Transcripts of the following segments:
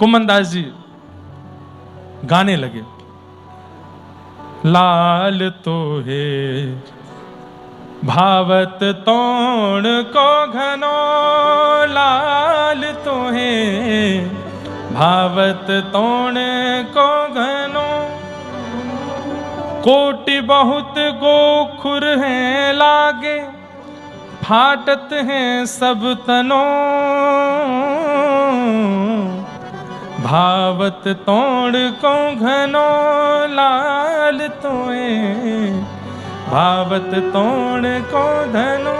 कुम्मन दास जी गाने लगे, लाल तो है भावत तोण को घनो, लाल तो है भावत तोण को घनो, कोटि बहुत गोखुर हैं लागे, फाटत हैं सब तनो, भावत तोड़ को घनो, लाल तोए भावत तोड़ को धनो।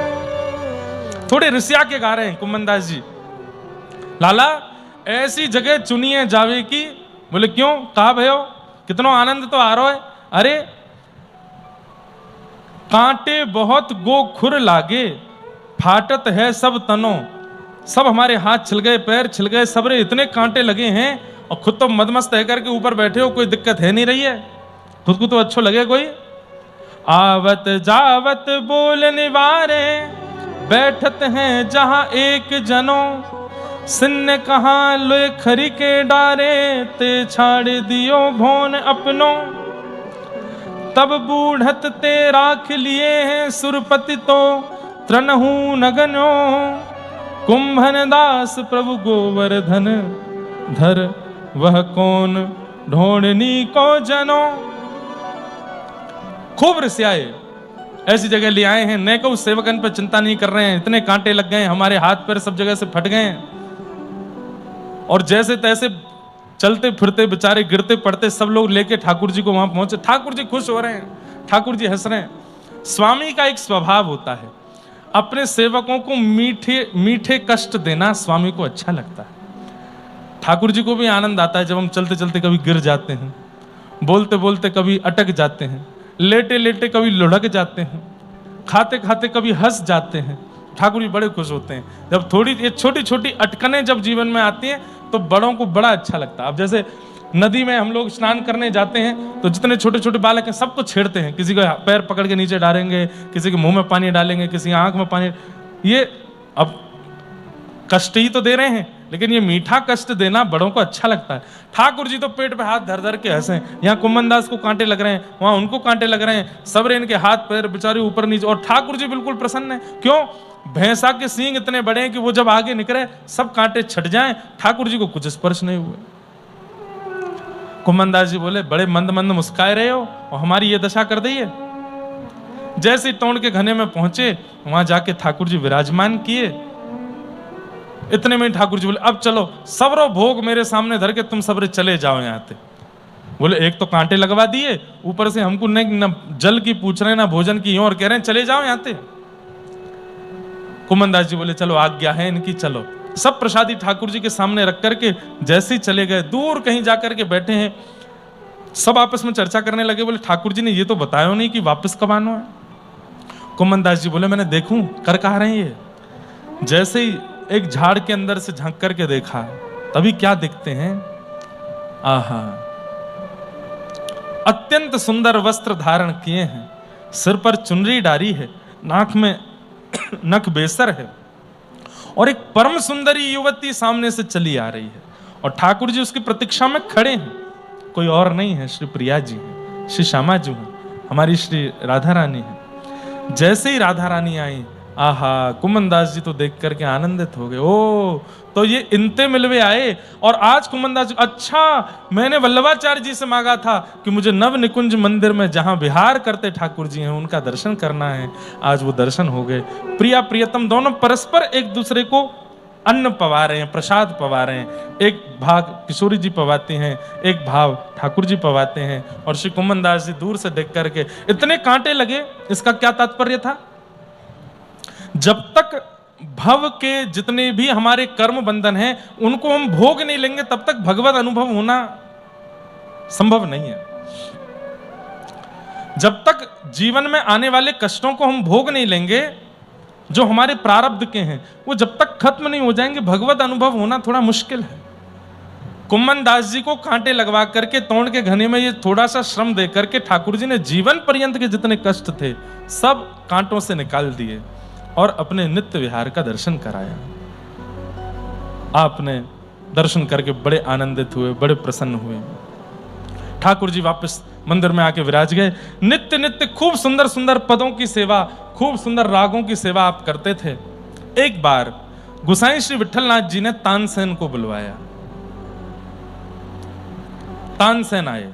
थोड़े रिसिया के गा रहे हैं कुम्मन दास जी, लाला ऐसी जगह चुनिए जावे की। बोले क्यों, कहा भयो, कितनो आनंद तो आ रहा है। अरे कांटे बहुत गोखुर लागे, फाटत है सब तनो, सब हमारे हाथ छिल गए, पैर छिल गए, सबरे इतने कांटे लगे हैं, और खुद तो मदमस्त है करके ऊपर बैठे हो, कोई दिक्कत है नहीं रही है, खुद को तो अच्छो लगे कोई। आवत जावत बोल निवारे, बैठत हैं जहां एक जनो, सिन्न कहां लोए खरी के डारे, ते छाड़ दियो भोन अपनो, तब बूढ़त ते राख लिए हैं सुरपति तो त्रनहु नगनो, कुंभन दास प्रभु गोवर्धन धर, वह कौन ढोड़नी को जनो। खूब रिसियाए, ऐसी जगह ले आए हैं, न को सेवकन पर चिंता नहीं कर रहे हैं, इतने कांटे लग गए, हमारे हाथ पैर सब जगह से फट गए, और जैसे तैसे चलते फिरते बेचारे गिरते पड़ते सब लोग लेके ठाकुर जी को वहां पहुंचे। ठाकुर जी खुश हो रहे हैं, ठाकुर जी हंस रहे हैं। स्वामी का एक स्वभाव होता है, अपने सेवकों को मीठे मीठे कष्ट देना स्वामी को अच्छा लगता है। ठाकुर जी को भी आनंद आता है जब हम चलते चलते कभी गिर जाते हैं, बोलते बोलते कभी अटक जाते हैं, लेटे लेटे कभी लुढ़क जाते हैं, खाते खाते कभी हंस जाते हैं। ठाकुर जी बड़े खुश होते हैं जब थोड़ी ये छोटी छोटी अटकनें जब जीवन में आती हैं, तो बड़ों को बड़ा अच्छा लगता है। अब जैसे नदी में हम लोग स्नान करने जाते हैं, तो जितने छोटे छोटे बालक हैं सबको छेड़ते हैं, किसी का पैर पकड़ के नीचे डालेंगे, किसी के मुंह में पानी डालेंगे, किसी की आंख में पानी। ये अब कष्ट ही तो दे रहे हैं, लेकिन ये मीठा कष्ट देना बड़ों को अच्छा लगता है। ठाकुर जी तो पेट पे हाथ धर धर के हंसे, यहाँ कुम्मन दास को कांटे लग रहे हैं, वहां उनको कांटे लग रहे हैं, सबरे इनके हाथ पैर बेचारे ऊपर नीचे, और ठाकुर जी बिल्कुल प्रसन्न है। क्यों, भैंसा के सींग इतने बड़े हैं कि वो जब आगे निकले सब कांटे छट जाएं, ठाकुर जी को कुछ स्पर्श नहीं हुए। कुम्मन दास जी बोले, बड़े मंद मंद मुस्काए रहे हो और हमारी ये दशा कर दी है। जैसे ही तोड़ के घने में पहुंचे, वहां जाके ठाकुर जी विराजमान किए। इतने में ठाकुर जी बोले, अब चलो सबरो भोग मेरे सामने धर के तुम सबरे चले जाओ यहाँ से। बोले, एक तो कांटे लगवा दिए, ऊपर से हमको न जल की पूछ रहे, ना भोजन की, और कह रहे हैं चले जाओ यहाँ से। कुम्मन दास जी बोले, चलो आज्ञा है इनकी, चलो। सब प्रसादी ठाकुर जी के सामने रख करके जैसे ही चले गए, दूर कहीं जाकर के बैठे हैं, सब आपस में चर्चा करने लगे। बोले, ठाकुर जी ने ये तो बताया नहीं कि वापस कब आना है। कुम्मन दास जी बोले, मैंने देखूं कर कहा रहे हैं ये। जैसे ही एक झाड़ के अंदर से झांक करके देखा, तभी क्या दिखते हैं, आहा, अत्यंत सुंदर वस्त्र धारण किए हैं, सिर पर चुनरी डारी है, नाक में नख बेसर है, और एक परम सुंदरी युवती सामने से चली आ रही है, और ठाकुर जी उसकी प्रतीक्षा में खड़े हैं। कोई और नहीं है, श्री प्रिया जी हैं, श्री श्यामा जी हैं, हमारी श्री राधा रानी है। जैसे ही राधा रानी आई, आहा, कुम्मन दास जी तो देख करके आनंदित हो गए। ओ, तो ये इनते मिलवे आए। और आज कुम्मन दास जी, अच्छा, मैंने वल्लभाचार्य जी से मांगा था कि मुझे नव निकुंज मंदिर में जहां विहार करते ठाकुर जी हैं उनका दर्शन करना है। आज वो दर्शन हो गए। प्रिया प्रियतम दोनों परस्पर एक दूसरे को अन्न पवा रहे हैं, प्रसाद पवा रहे हैं। एक भाग किशोरी जी पवाते हैं, एक भाव ठाकुर जी पवाते हैं, और श्री कुम्मन दास जी दूर से देख करके, इतने कांटे लगे। इसका क्या तात्पर्य था? जब तक भव के जितने भी हमारे कर्म बंधन हैं उनको हम भोग नहीं लेंगे, तब तक भगवत अनुभव होना संभव नहीं है। जब तक जीवन में आने वाले कष्टों को हम भोग नहीं लेंगे, जो हमारे प्रारब्ध के हैं, वो जब तक खत्म नहीं हो जाएंगे, भगवत अनुभव होना थोड़ा मुश्किल है। कुम्मन दास जी को कांटे लगवा करके तोड़ के घने में ये थोड़ा सा श्रम दे करके ठाकुर जी ने जीवन पर्यंत के जितने कष्ट थे सब कांटों से निकाल दिए और अपने नित्य विहार का दर्शन कराया। आपने दर्शन करके बड़े आनंदित हुए, बड़े प्रसन्न हुए। ठाकुर जी वापस मंदिर में आके विराज गए। नित्य नित्य खूब सुंदर सुंदर पदों की सेवा, खूब सुंदर रागों की सेवा आप करते थे। एक बार गोसाई श्री विठलनाथ जी ने तानसेन को बुलवाया। तानसेन आए,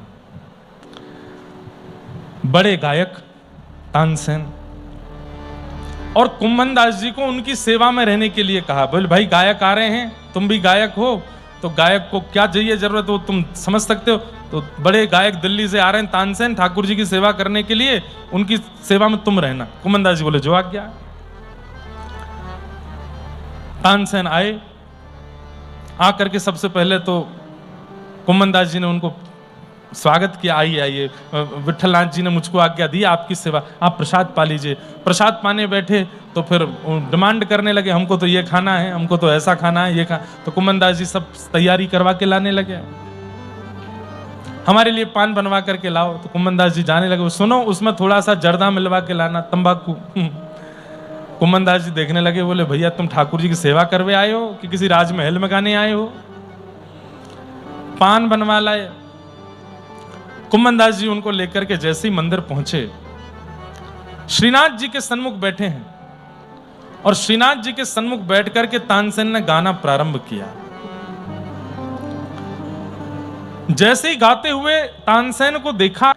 बड़े गायक तानसेन, और कुम्भन दास जी को उनकी सेवा में रहने के लिए कहा। बोले भाई गायक आ रहे हैं, तुम भी गायक हो, तो गायक को क्या चाहिए, जरूरत हो तुम समझ सकते हो। तो बड़े गायक दिल्ली से आ रहे हैं तानसेन ठाकुर जी की सेवा करने के लिए, उनकी सेवा में तुम रहना। कुम्भन दास जी बोले जो आज्ञा। तानसेन आए, आकर के सबसे पहले तो कुम्भन दास जी ने उनको स्वागत किया, आइए आइए, विठलनाथ जी ने मुझको आज्ञा दी आपकी सेवा, आप प्रसाद पा लीजिए। प्रसाद पाने बैठे तो फिर डिमांड करने लगे, हमको तो ये खाना है, हमको तो ऐसा खाना है, ये खा। तो कुम्भन दास जी सब तैयारी करवा के लाने लगे, हमारे लिए पान बनवा करके लाओ। तो कुम्भन दास जी जाने लगे, सुनो उसमें थोड़ा सा जर्दा मिलवा के लाना, तंबाकू। कुम्भन दास जी देखने लगे, बोले भैया तुम ठाकुर जी की सेवा करवे आए हो कि किसी राजमहल में गाने आए हो? पान बनवा लाए। कुम्भन दास जी उनको लेकर के जैसे ही मंदिर पहुंचे, श्रीनाथ जी के सन्मुख बैठे हैं, और श्रीनाथ जी के सन्मुख बैठ करके तानसेन ने गाना प्रारंभ किया। जैसे ही गाते हुए तानसेन को देखा,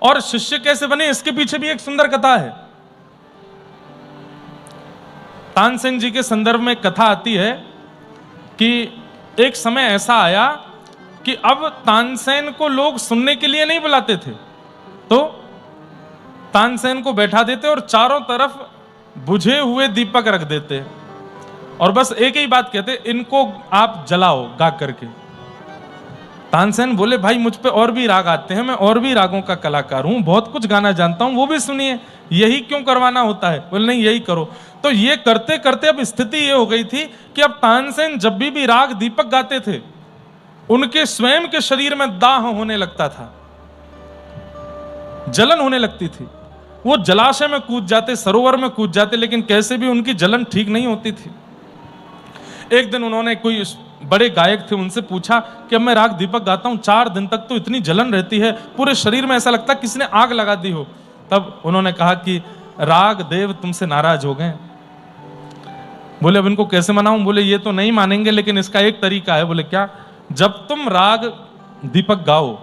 और शिष्य कैसे बने इसके पीछे भी एक सुंदर कथा है। तानसेन जी के संदर्भ में कथा आती है कि एक समय ऐसा आया कि अब तानसेन को लोग सुनने के लिए नहीं बुलाते थे, तो तानसेन को बैठा देते और चारों तरफ बुझे हुए दीपक रख देते, और बस एक ही बात कहते, इनको आप जलाओ गा करके। तानसेन बोले भाई मुझ पे और भी राग आते हैं, मैं और भी रागों का कलाकार हूं, बहुत कुछ गाना जानता हूं, वो भी सुनिए, यही क्यों करवाना होता है? बोले नहीं यही करो। तो ये करते करते अब स्थिति ये हो गई थी कि अब तानसेन जब भी राग दीपक गाते थे, उनके स्वयं के शरीर में दाह होने लगता था, जलन होने लगती थी। वो जलाशय में कूद जाते, सरोवर में कूद जाते, लेकिन कैसे भी उनकी जलन ठीक नहीं होती थी। एक दिन उन्होंने, कोई बड़े गायक थे, उनसे पूछा कि अब मैं राग दीपक गाता हूं, 4 दिन तक तो इतनी जलन रहती है, पूरे शरीर में ऐसा लगता है किसी ने आग लगा दी हो। तब उन्होंने कहा कि राग देव तुमसे नाराज हो गए। बोले अब इनको कैसे मनाऊं? बोले ये तो नहीं मानेंगे, लेकिन इसका एक तरीका है। बोले क्या? जब तुम राग दीपक गाओ,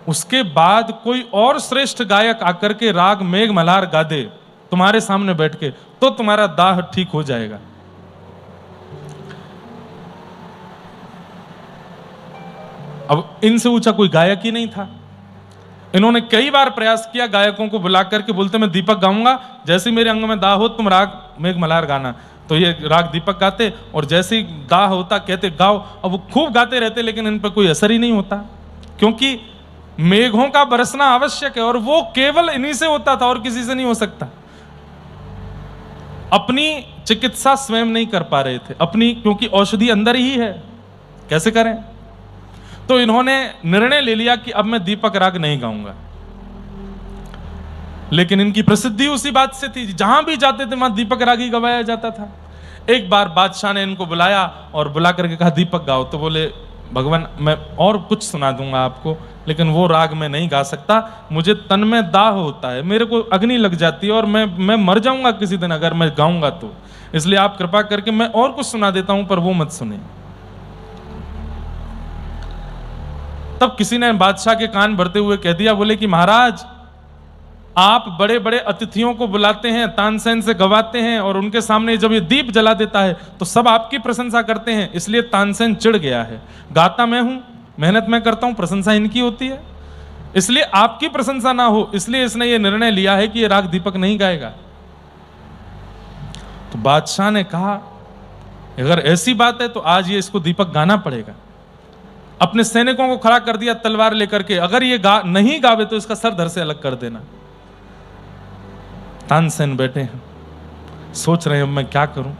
उसके बाद कोई और श्रेष्ठ गायक आकर के राग मेघ मल्हार गा दे तुम्हारे सामने बैठ के, तो तुम्हारा दाह ठीक हो जाएगा। अब इनसे ऊंचा कोई गायक ही नहीं था। इन्होंने कई बार प्रयास किया गायकों को बुला करके, बोलते मैं दीपक गाऊंगा, जैसे मेरे अंग में दाह हो तुम राग मेघ मल्हार गाना। तो ये राग दीपक गाते, और जैसे ही दाह होता कहते गाओ। अब वो खूब गाते रहते, लेकिन इन पर कोई असर ही नहीं होता, क्योंकि मेघों का बरसना आवश्यक है, और वो केवल इन्हीं से होता था और किसी से नहीं हो सकता। अपनी चिकित्सा स्वयं नहीं कर पा रहे थे अपनी, क्योंकि औषधि अंदर ही है, कैसे करें? तो इन्होंने निर्णय ले लिया कि अब मैं दीपक राग नहीं गाऊंगा। लेकिन इनकी प्रसिद्धि उसी बात से थी, जहां भी जाते थे वहां दीपक राग ही गवाया जाता था। एक बार बादशाह ने इनको बुलाया और बुला करके कहा दीपक गाओ। तो बोले भगवान मैं और कुछ सुना दूंगा आपको, लेकिन वो राग मैं नहीं गा सकता, मुझे तन में दाह होता है, मेरे को अग्नि लग जाती है, और मैं मर जाऊंगा किसी दिन अगर मैं गाऊंगा तो, इसलिए आप कृपा करके मैं और कुछ सुना देता हूं, पर वो मत सुने। तब किसी ने बादशाह के कान भरते हुए कह दिया, बोले कि महाराज आप बड़े बड़े अतिथियों को बुलाते हैं, तानसेन से गवाते हैं, और उनके सामने जब ये दीप जला देता है तो सब आपकी प्रशंसा करते हैं, इसलिए तानसेन चिढ़ गया है। गाता मैं हूं, मेहनत मैं करता हूं, प्रशंसा इनकी होती है, इसलिए आपकी प्रशंसा ना हो, इसलिए इसने ये निर्णय लिया है कि ये राग दीपक नहीं गाएगा। तो बादशाह ने कहा अगर ऐसी बात है तो आज ये इसको दीपक गाना पड़ेगा। अपने सैनिकों को खड़ा कर दिया तलवार लेकर के, अगर ये नहीं गावे तो इसका सर धड़ से अलग कर देना। तानसेन बैठे हैं, सोच रहे हैं मैं क्या करूं।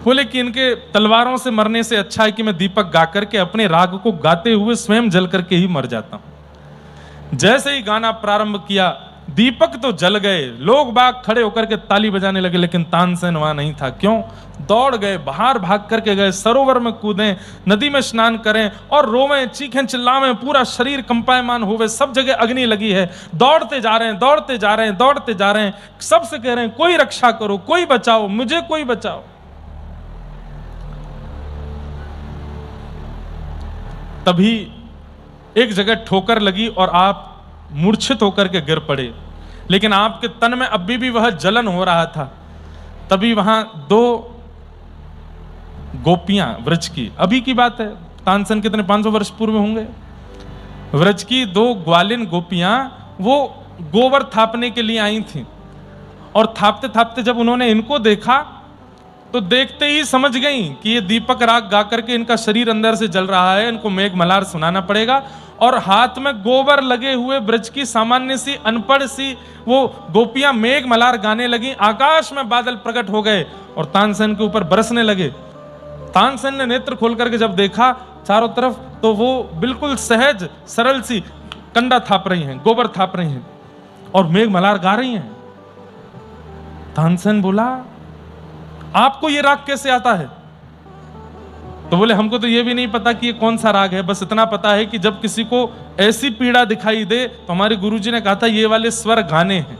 बोले कि इनके तलवारों से मरने से अच्छा है कि मैं दीपक गा करके अपने राग को गाते हुए स्वयं जल करके ही मर जाता हूं। जैसे ही गाना प्रारंभ किया, दीपक तो जल गए, लोग बाग खड़े होकर के ताली बजाने लगे, लेकिन तानसेन वहां नहीं था। क्यों? दौड़ गए, बाहर भाग करके गए, सरोवर में कूदें, नदी में स्नान करें और रोवें, चीखें, चिल्लावें, पूरा शरीर कंपायमान होवे, सब जगह अग्नि लगी है, दौड़ते जा रहे हैं, दौड़ते जा रहे हैं, दौड़ते जा रहे हैं, सबसे कह रहे हैं कोई रक्षा करो, कोई बचाओ, मुझे कोई बचाओ। तभी एक जगह ठोकर लगी और आप मूर्छित होकर के गिर पड़े, लेकिन आपके तन में अभी भी वह जलन हो रहा था। तभी वहां दो गोपियां, व्रज की, अभी की बात है, तानसेन कितने 500 वर्ष पूर्व होंगे, व्रज की दो ग्वालिन गोपियां वो गोबर थापने के लिए आई थीं, और थापते थापते जब उन्होंने इनको देखा तो देखते ही समझ गई कि ये दीपक राग गा करके इनका शरीर अंदर से जल रहा है, इनको मेघ मल्हार सुनाना पड़ेगा। और हाथ में गोबर लगे हुए ब्रज की सामान्य सी अनपढ़ सी वो गोपियां मेघ मल्हार गाने लगी। आकाश में बादल प्रकट हो गए और तानसेन के ऊपर बरसने लगे। तानसेन ने नेत्र खोल करके जब देखा चारों तरफ, तो वो बिल्कुल सहज सरल सी कंडा थाप रही हैं, गोबर थाप रही हैं और मेघ मल्हार गा रही हैं। तानसेन बोला, आपको ये राग कैसे आता है? तो बोले, हमको तो ये भी नहीं पता कि ये कौन सा राग है, बस इतना पता है कि जब किसी को ऐसी पीड़ा दिखाई दे तो हमारे गुरुजी ने कहा था ये वाले स्वर गाने हैं,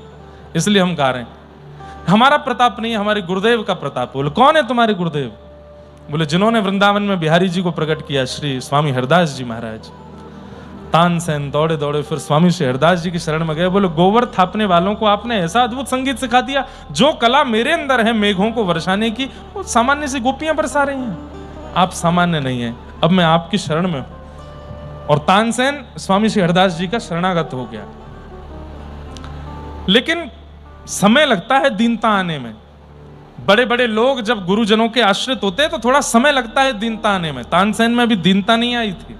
इसलिए हम गा रहे हैं। हमारा प्रताप नहीं है, हमारे गुरुदेव का प्रताप। बोले, कौन है तुम्हारे गुरुदेव? बोले, जिन्होंने वृंदावन में बिहारी जी को प्रकट किया, श्री स्वामी हरदास जी महाराज। तानसेन दौड़े दौड़े फिर स्वामी श्री हरदास जी की शरण में गए। बोले, गोबर थापने वालों को आपने ऐसा अद्भुत संगीत सिखा दिया, जो कला मेरे अंदर है मेघों को वर्षाने की, वो सामान्य सी गोपियां बरसा रही हैं। आप सामान्य नहीं है, अब मैं आपकी शरण में हूं। और तानसेन स्वामी श्री हरदास जी का शरणागत हो गया। लेकिन समय लगता है दीनता आने में। बड़े बड़े लोग जब गुरुजनों के आश्रित होते हैं तो थोड़ा समय लगता है दीनता आने में। तानसेन में भी दीनता नहीं आई थी।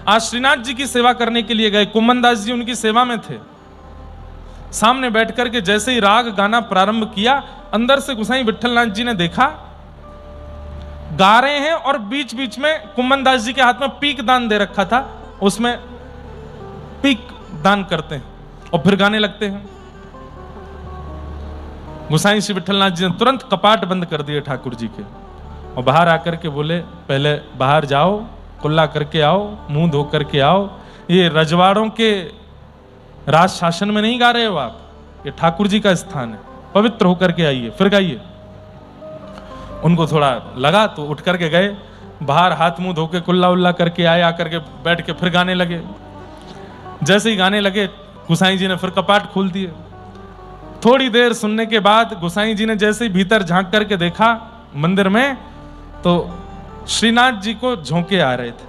आज श्रीनाथ जी की सेवा करने के लिए गए, कुम्मन दास जी उनकी सेवा में थे। सामने बैठ करके जैसे ही राग गाना प्रारंभ किया, अंदर से गोसाई विठलनाथ जी ने देखा गा रहे हैं और बीच बीच में कुम्मन दास जी के हाथ में पीक दान दे रखा था, उसमें पीक दान करते हैं और फिर गाने लगते हैं। गोसाई श्री विठलनाथ जी ने तुरंत कपाट बंद कर दिए ठाकुर जी के और बाहर आकर के बोले, पहले बाहर जाओ, कुल्ला करके आओ, मुंह धो करके आओ। ये रजवाड़ों के राज शासन में नहीं गा रहे हो आप, ये ठाकुर जी का स्थान है, पवित्र होकर के आइए, फिर गाइए। उनको थोड़ा लगा तो उठ करके गए, बाहर हाथ मुंह धो के कुल्ला उल्ला करके आए, आकर के बैठ के फिर गाने लगे। जैसे ही गाने लगे गोसाई जी ने फिर कपाट खोल दिए। थोड़ी देर सुनने के बाद गोसाई जी ने जैसे ही भीतर झांक करके देखा मंदिर में, तो श्रीनाथ जी को झोंके आ रहे थे,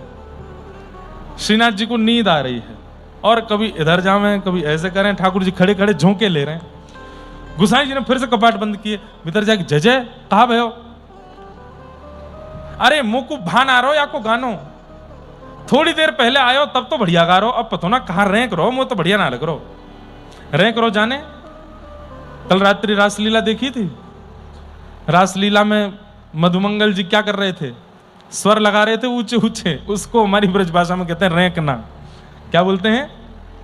श्रीनाथ जी को नींद आ रही है और कभी इधर जावें कभी ऐसे करें, ठाकुर जी खड़े खड़े झोंके ले रहे हैं। गोसाई जी ने फिर से कपाट बंद किए, भीतर जाके जय जय कहा भयो, अरे मुंह को भान आ रहो या को गानो, थोड़ी देर पहले आयो तब तो बढ़िया गा रहो, अब पतो ना कहां रैंक रहो, मुंह तो बढ़िया ना लग रहो, रैंक रहो जाने। कल रात्रि रासलीला देखी थी, रासलीला में मधुमंगल जी क्या कर रहे थे, स्वर लगा रहे थे ऊंचे ऊंचे, उसको हमारी ब्रज भाषा में कहते हैं रैंकना। क्या बोलते हैं?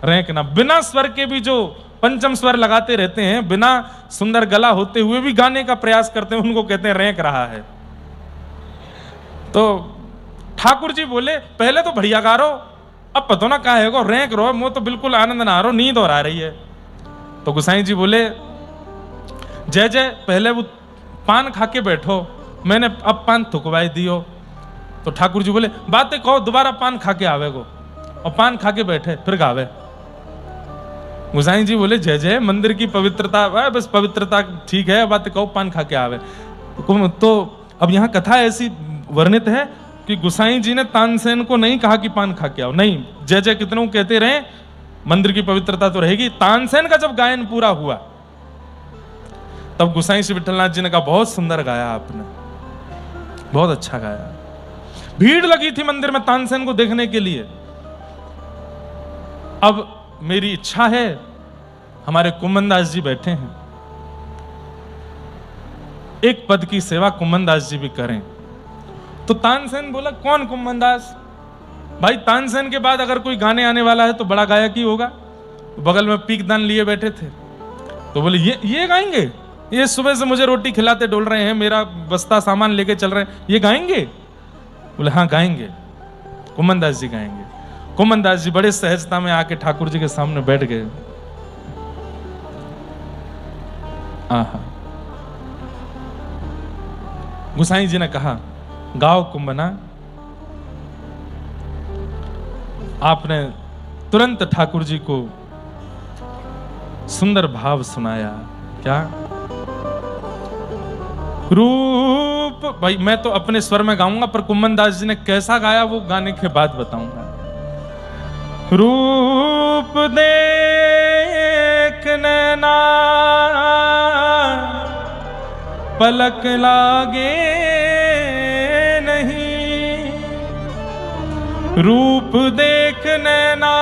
रैंकना। बिना स्वर के भी जो पंचम स्वर लगाते रहते हैं, बिना सुंदर गला होते हुए भी गाने का प्रयास करते हैं, उनको कहते हैं रैंक रहा है। तो ठाकुर जी बोले, पहले तो बढ़िया गा रहो, अब पतो ना कहा है रैंक रो, मुझे तो बिल्कुल आनंद ना आ रहा, नींद और आ रही है। तो गोसाई जी बोले, जय जय पहले वो पान खा के बैठो, मैंने अब पान थुकवाई दियो। तो ठाकुर जी बोले, बातें कहो, दोबारा पान खा के आवे गो, और पान खा के बैठे फिर गावे। गोसाई जी बोले, जय जय मंदिर की पवित्रता, बस पवित्रता ठीक है, बातें कहो, पान खा के आवे। तो अब यहाँ कथा ऐसी वर्णित है कि गोसाई जी ने तानसेन को नहीं कहा कि पान खा के आओ, नहीं, जय जय कितनों कहते रहे, मंदिर की पवित्रता तो रहेगी। तानसेन का जब गायन पूरा हुआ तब गोसाई श्री विठलनाथ जी ने कहा, बहुत सुंदर गाया आपने, बहुत अच्छा गाया। भीड़ लगी थी मंदिर में तानसेन को देखने के लिए। अब मेरी इच्छा है, हमारे कुम्मन दास जी बैठे हैं, एक पद की सेवा कुम्मन दास जी भी करें। तो तानसेन बोला, कौन कुम्मन दास? भाई तानसेन के बाद अगर कोई गाने आने वाला है तो बड़ा गायक ही होगा, बगल में पीकदान लिए बैठे थे, तो बोले ये गाएंगे, ये सुबह से मुझे रोटी खिलाते डोल रहे हैं, मेरा बस्ता सामान लेके चल रहे हैं, ये गाएंगे? बोले हाँ गाएंगे, कुम्मन दास जी गाएंगे। कुम्मन दास जी बड़े सहजता में आके ठाकुर जी के सामने बैठ गए। आहा, गुसाई जी ने कहा गाओ कुम्बना। आपने तुरंत ठाकुर जी को सुंदर भाव सुनाया। क्या रूप, भाई मैं तो अपने स्वर में गाऊंगा, पर कुम्मन दास जी ने कैसा गाया वो गाने के बाद बताऊंगा। रूप देख नैना पलक लागे नहीं, रूप देख नैना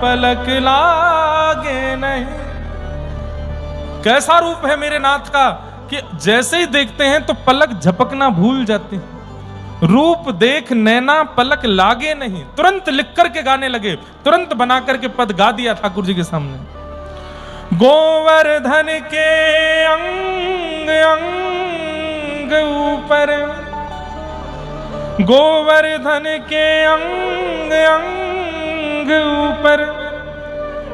पलक लागे नहीं। कैसा रूप है मेरे नाथ का कि जैसे ही देखते हैं तो पलक झपकना भूल जाते हैं। रूप देख नैना पलक लागे नहीं, तुरंत लिख करके गाने लगे, तुरंत बना करके पद गा दिया ठाकुर जी के सामने। गोवर्धन के अंग अंग ऊपर, गोवर्धन के अंग अंग ऊपर,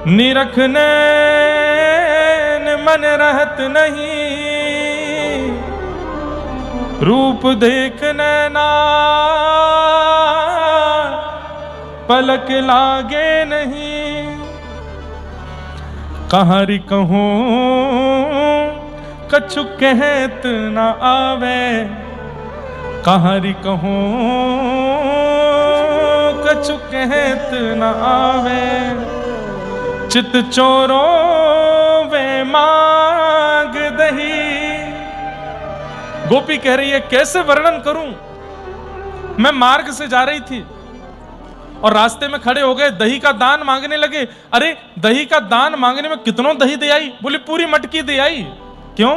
निरख नैन मन रहत नहीं, रूप देख नैना पलक लागे नहीं। कहारी कहूं कछु कहत न आवे, कहारी कहूं कछु कहत न आवे, चित चोरो वे मांग दही। गोपी कह रही है कैसे वर्णन करूं, मैं मार्ग से जा रही थी और रास्ते में खड़े हो गए, दही का दान मांगने लगे। अरे दही का दान मांगने में कितनों दही दे आई? बोले पूरी मटकी दे आई। क्यों?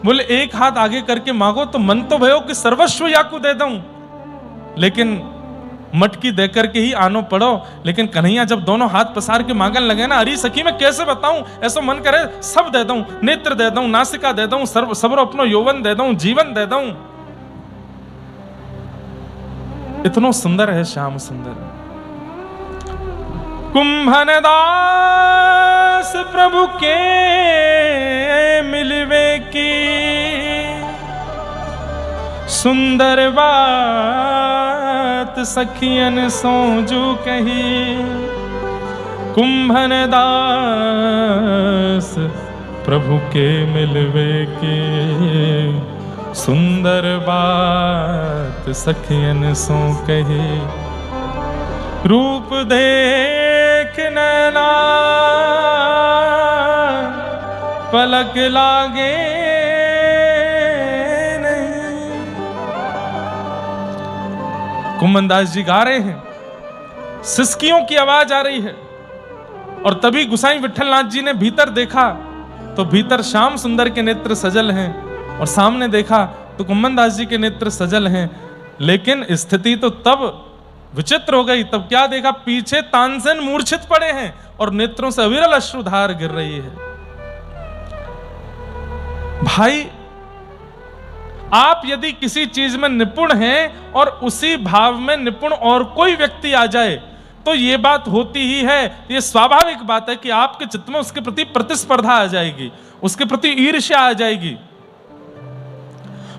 बोले एक हाथ आगे करके मांगो तो मन तो भयो कि सर्वस्व याकू दे दूं, लेकिन मटकी दे करके ही आनो पड़ो। लेकिन कन्हैया जब दोनों हाथ पसार के मांगन लगे ना, अरे सखी मैं कैसे बताऊं, ऐसा मन करे सब दे दूं, नेत्र दे दूं, नासिका दे दूं, सर्व अपनो यौवन दे दूं, जीवन दे दूं। इतना सुंदर है श्याम सुंदर। कुंभन दास प्रभु के मिलवे की सुंदर बात सखियन सोजू कही। कुंभन दास प्रभु के मिलवे की सुंदर बात सखियन सो कही। रूप देख नैना पलक लागे नहीं। कुम्मन दास जी गा रहे हैं, सिसकियों की आवाज आ रही है, और तभी गुसाई विठलनाथ जी ने भीतर देखा तो भीतर श्याम सुंदर के नेत्र सजल हैं, और सामने देखा तो कुम्मन दास जी के नेत्र सजल हैं। लेकिन स्थिति तो तब विचित्र हो गई। तब क्या देखा, पीछे तानसेन मूर्छित पड़े हैं और नेत्रों से अविरल अश्रुधार गिर रही है। भाई आप यदि किसी चीज में निपुण हैं और उसी भाव में निपुण और कोई व्यक्ति आ जाए तो ये बात होती ही है, ये स्वाभाविक बात है कि आपके चित्त में उसके प्रति प्रतिस्पर्धा आ जाएगी, उसके प्रति ईर्ष्या आ जाएगी।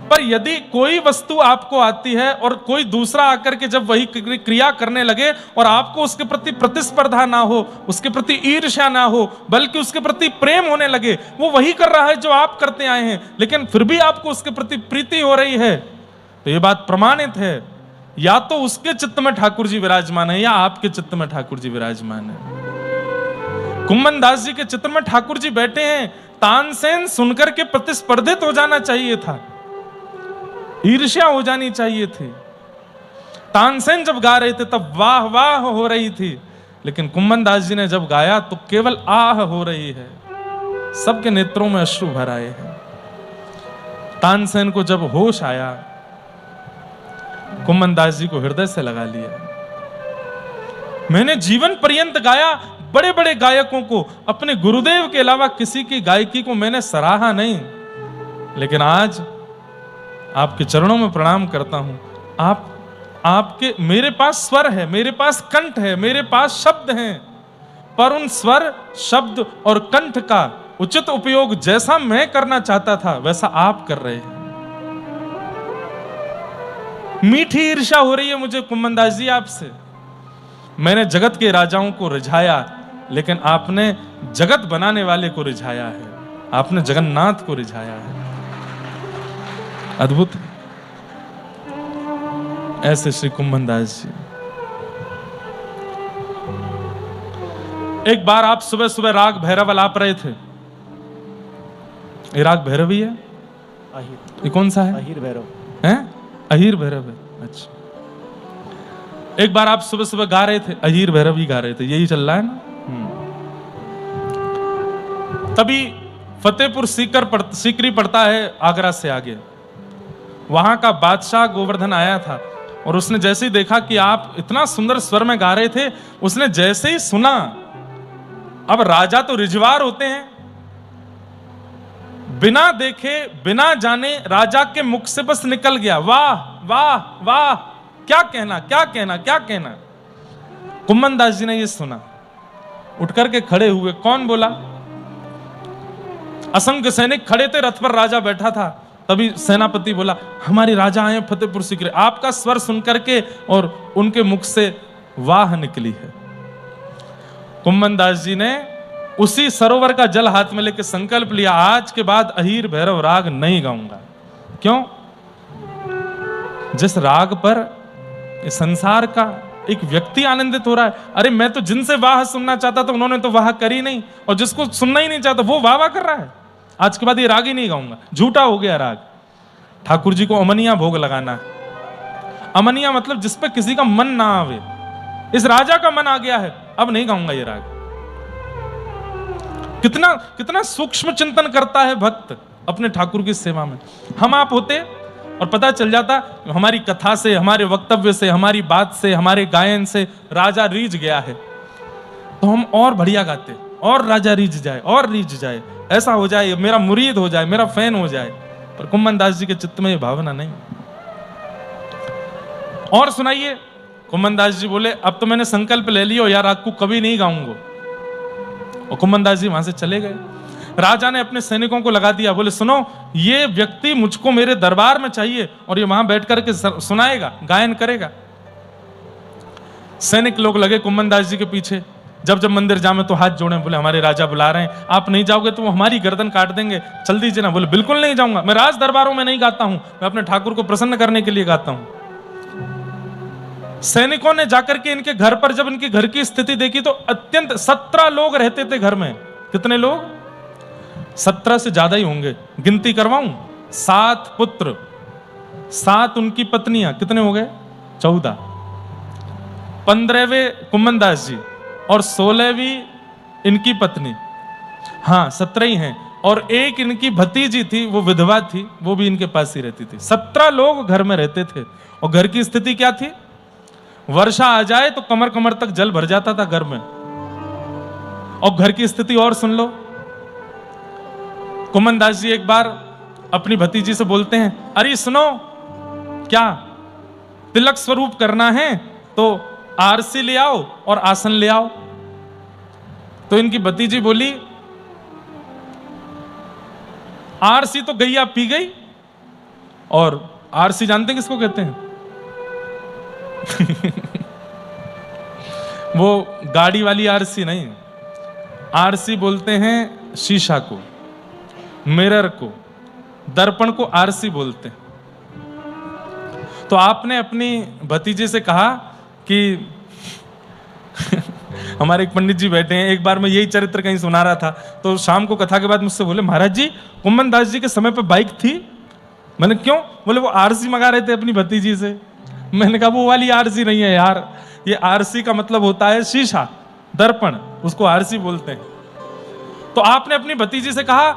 पर यदि कोई वस्तु आपको आती है और कोई दूसरा आकर के जब वही क्रिया करने लगे और आपको उसके प्रति प्रतिस्पर्धा ना हो, उसके प्रति ईर्ष्या ना हो, बल्कि उसके प्रति प्रेम होने लगे, वो वही कर रहा है जो आप करते आए हैं, लेकिन फिर भी आपको उसके प्रति प्रीति हो रही है, तो ये बात प्रमाणित है, या तो उसके चित्त में ठाकुर जी विराजमान है या आपके चित्त में ठाकुर जी विराजमान है। कुम्मन दास जी के चित्त में ठाकुर जी बैठे हैं। तानसेन सुनकर के प्रतिस्पर्धित हो जाना चाहिए था, ईर्ष्या हो जानी चाहिए थी। तानसेन जब गा रहे थे तब वाह वाह हो रही थी, लेकिन कुम्मन दास जी ने जब गाया तो केवल आह हो रही है, सबके नेत्रों में अश्रु भर आए हैं। तानसेन को जब होश आया, कुम्मन दास जी को हृदय से लगा लिया। मैंने जीवन पर्यंत गाया, बड़े बड़े गायकों को, अपने गुरुदेव के अलावा किसी की गायकी को मैंने सराहा नहीं, लेकिन आज आपके चरणों में प्रणाम करता हूं। आपके मेरे पास स्वर है, मेरे पास कंठ है, मेरे पास शब्द हैं, पर उन स्वर, शब्द और कंठ का उचित उपयोग जैसा मैं करना चाहता था वैसा आप कर रहे हैं। मीठी ईर्ष्या हो रही है मुझे कुम्मन दास जी आपसे। मैंने जगत के राजाओं को रिझाया, लेकिन आपने जगत बनाने वाले को रिझाया है, आपने जगन्नाथ को रिझाया है। अद्भुत ऐसे श्री कुम्मन दास जी। एक बार आप सुबह सुबह राग भैरव अलाप रहे थे। ये राग भैरव ही है? ये कौन सा है? अहीर भैरव है? अहीर भैरव है। अच्छा, एक बार आप सुबह सुबह गा रहे थे, अहीर भैरव ही गा रहे थे, यही चल रहा है ना? तभी फतेहपुर सीकरी पड़ता है आगरा से आगे। वहां का बादशाह गोवर्धन आया था और उसने जैसे ही देखा कि आप इतना सुंदर स्वर में गा रहे थे, उसने जैसे ही सुना, अब राजा तो रिजवार होते हैं, बिना देखे बिना जाने राजा के मुख से बस निकल गया, वाह वाह वाह, क्या कहना क्या कहना क्या कहना। कुम्मन दास जी ने यह सुना, उठ करके खड़े हुए। कौन बोला? असंख्य सैनिक खड़े थे, रथ पर राजा बैठा था। तभी सेनापति बोला, हमारे राजा आए फतेहपुर सीकरी। आपका स्वर सुनकर के और उनके मुख से वाह निकली है। कुम्मन दास जी ने उसी सरोवर का जल हाथ में लेकर संकल्प लिया, आज के बाद अहीर भैरव राग नहीं गाऊंगा। क्यों? जिस राग पर संसार का एक व्यक्ति आनंदित हो रहा है, अरे मैं तो जिनसे वाह सुनना चाहता था उन्होंने तो वाह करी नहीं, और जिसको सुनना ही नहीं चाहता वो वाह वाह कर रहा है, आज के बाद ये राग ही नहीं गाऊंगा, झूठा हो गया राग। ठाकुर जी को अमनिया भोग लगाना है। अमनिया मतलब जिस पे किसी का मन ना आवे। इस राजा का मन आ गया है, अब नहीं गाऊंगा ये राग। कितना कितना सूक्ष्म चिंतन करता है भक्त अपने ठाकुर की सेवा में। हम आप होते और पता चल जाता, हमारी कथा से, हमारे वक्तव्य से, हमारी बात से, हमारे गायन से राजा रीझ गया है, तो हम और बढ़िया गाते, और राजा रीझ जाए, और रीझ जाए, ऐसा हो जाए, मेरा मुरीद हो जाए, मेरा फैन हो जाए। पर कुम्मन दास जी के चित्त में ये भावना नहीं। और सुनाइए। कुम्मन दास जी बोले, अब तो मैंने संकल्प ले लिया यार, राग को कभी नहीं गाऊंगा। और कुम्मन दास जी वहां से चले गए। राजा ने अपने सैनिकों को लगा दिया, बोले सुनो, ये व्यक्ति मुझको मेरे दरबार में चाहिए और ये वहां बैठ करके सुनाएगा, गायन करेगा। सैनिक लोग लगे कुम्मन दास जी के पीछे। जब जब मंदिर जामे तो हाथ जोड़े, बोले हमारे राजा बुला रहे हैं, आप नहीं जाओगे तो वो हमारी गर्दन काट देंगे, चल दीजिए ना। बोले बिल्कुल नहीं जाऊंगा, मैं राज दरबारों में नहीं गाता हूं, मैं अपने ठाकुर को प्रसन्न करने के लिए गाता हूं। सैनिकों ने जाकर के इनके घर पर जब इनकी घर की स्थिति देखी तो अत्यंत 17 लोग रहते थे घर में। कितने लोग? 17 से ज्यादा ही होंगे। गिनती करवाऊं? 7 पुत्र, 7 उनकी पत्नियां, कितने हो गए? 14। 15वें कुम्मन दास जी और 16वीं इनकी पत्नी, हाँ 17 ही हैं। और एक इनकी भतीजी थी, वो विधवा थी, वो भी इनके पास ही रहती थी। 17 लोग घर में रहते थे। और घर की स्थिति क्या थी? वर्षा आ जाए तो कमर कमर तक जल भर जाता था घर में। और घर की स्थिति और सुन लो। कुम्मन दास जी एक बार अपनी भतीजी से बोलते हैं, अरे सुनो, क्या तिलक स्वरूप करना है तो आरसी ले आओ और आसन ले आओ। तो इनकी भतीजी बोली, आरसी तो गैया पी गई। और आरसी जानते हैं किसको कहते हैं? वो गाड़ी वाली आरसी नहीं, आरसी बोलते हैं शीशा को, मिरर को, दर्पण को आरसी बोलते हैं। तो आपने अपनी भतीजे से कहा कि हमारे एक पंडित जी बैठे हैं, एक बार मैं यही चरित्र कहीं सुना रहा था, तो शाम को कथा के बाद मुझसे बोले, महाराज जी कुम्मन दास जी के समय पे बाइक थी। मैंने क्यों? बोले वो आरसी मंगा रहे थे अपनी भतीजी से। मैंने कहा वो वाली आरसी नहीं है यार, ये आरसी का मतलब होता है शीशा, दर्पण, उसको आरसी बोलते हैं। तो आपने अपनी भतीजी से कहा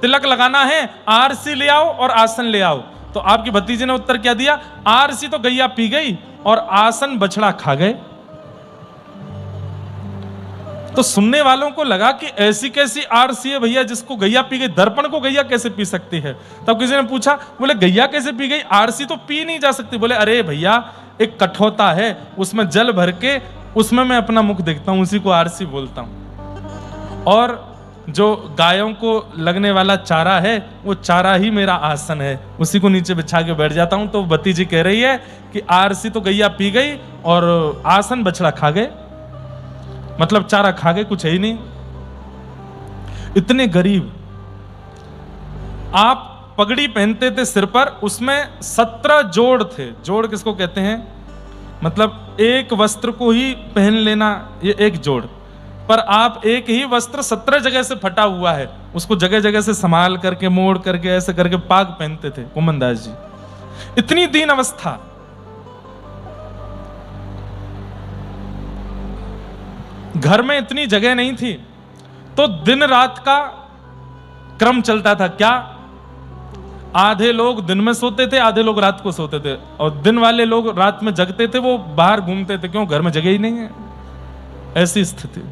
तिलक लगाना है, आरसी ले आओ और आसन ले आओ। तो आपकी भतीजी ने उत्तर क्या दिया? आरसी तो गैया पी गई और आसन बछड़ा खा गए। तो सुनने वालों को लगा कि ऐसी कैसी आरसी है भैया जिसको गैया पी गई, दर्पण को गैया कैसे पी सकती है। तब किसी ने पूछा, बोले गैया कैसे पी गई, आरसी तो पी नहीं जा सकती। बोले अरे भैया एक कठौता है, उसमें जल भर के उसमें मैं अपना मुख देखता हूं, उसी को आरसी बोलता हूं। और जो गायों को लगने वाला चारा है वो चारा ही मेरा आसन है, उसी को नीचे बिछा के बैठ जाता हूं। तो बती जी कह रही है कि आरसी तो गैया पी गई और आसन बछड़ा खा गए, मतलब चारा खा गए, कुछ है ही नहीं। इतने गरीब। आप पगड़ी पहनते थे सिर पर, उसमें 17 जोड़ थे। जोड़ किसको कहते हैं, मतलब एक वस्त्र को ही पहन लेना, ये एक जोड़। पर आप एक ही वस्त्र 17 जगह से फटा हुआ है, उसको जगह जगह से संभाल करके मोड़ करके ऐसे करके पाग पहनते थे कुमनदास जी। इतनी दीन अवस्था। घर में इतनी जगह नहीं थी, तो दिन रात का क्रम चलता था। क्या, आधे लोग दिन में सोते थे, आधे लोग रात को सोते थे, और दिन वाले लोग रात में जगते थे, वो बाहर घूमते थे। क्यों, घर में जगह ही नहीं है। ऐसी स्थिति।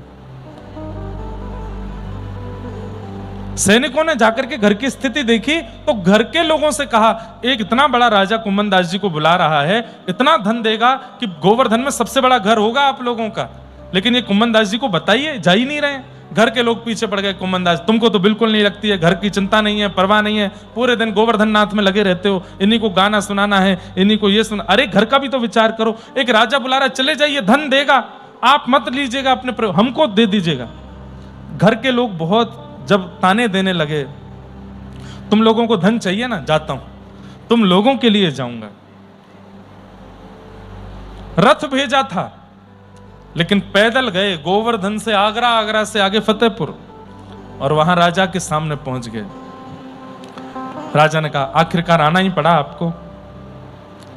सैनिकों ने जाकर के घर की स्थिति देखी तो घर के लोगों से कहा, एक इतना बड़ा राजा कुमनदास जी को बुला रहा है, इतना धन देगा कि गोवर्धन में सबसे बड़ा घर होगा आप लोगों का, लेकिन ये कुमनदास जी को बताइए, जा ही नहीं रहे। घर के लोग पीछे पड़ गए, कुमनदास तुमको तो बिल्कुल नहीं लगती है, घर की चिंता नहीं है, परवाह नहीं है, पूरे दिन गोवर्धन नाथ में लगे रहते हो, इन्हीं को गाना सुनाना है, इन्हीं को ये सुना। अरे घर का भी तो विचार करो, एक राजा बुला रहा, चले जाइए, धन देगा, आप मत लीजिएगा अपने, हमको दे दीजिएगा। घर के लोग बहुत जब ताने देने लगे, तुम लोगों को धन चाहिए ना, जाता हूं, तुम लोगों के लिए जाऊंगा। रथ भेजा था, लेकिन पैदल गए गोवर्धन से आगरा, आगरा से आगे फतेहपुर, और वहां राजा के सामने पहुंच गए। राजा ने कहा, आखिरकार आना ही पड़ा आपको,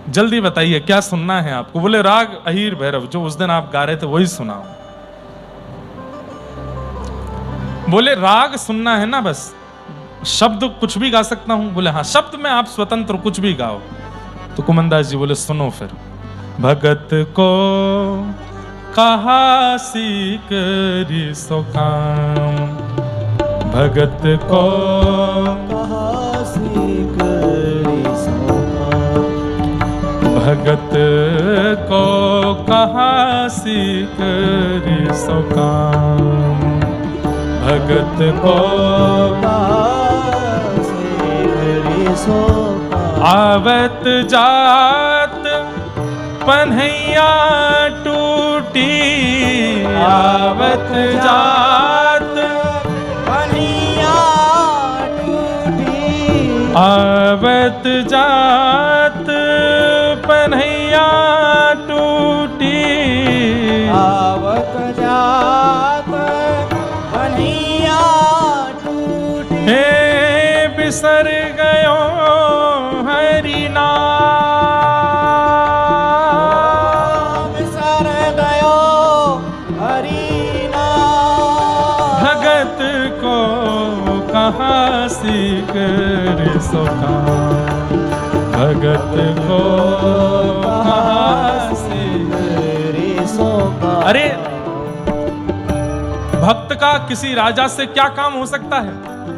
जल्दी बताइए क्या सुनना है आपको। बोले राग अहीर भैरव, जो उस दिन आप गा रहे थे वही सुनाओ। बोले राग सुनना है ना, बस शब्द कुछ भी गा सकता हूं। बोले हाँ, शब्द में आप स्वतंत्र, कुछ भी गाओ। तो कुमनदास जी बोले सुनो फिर। भगत को कहा सीख री सो काम, भगत को कहा सीख री सो काम, भगत को कहा सीख री सो काम, भगत को कहा सीख री सो काम। आवत जात पन्हैया टूटी, आवत जात पन्हैया टूटी, आवत जात पन्हैया टूटी, आवत जात पन्हैया टूटी। हे बिसर गयो हरि नाम, बिसर गयो हरि नाम, भगत को कहाँ सीख रे सो काम, भगत को कहाँ सीख रे सो काम। अरे भक्त का किसी राजा से क्या काम हो सकता है,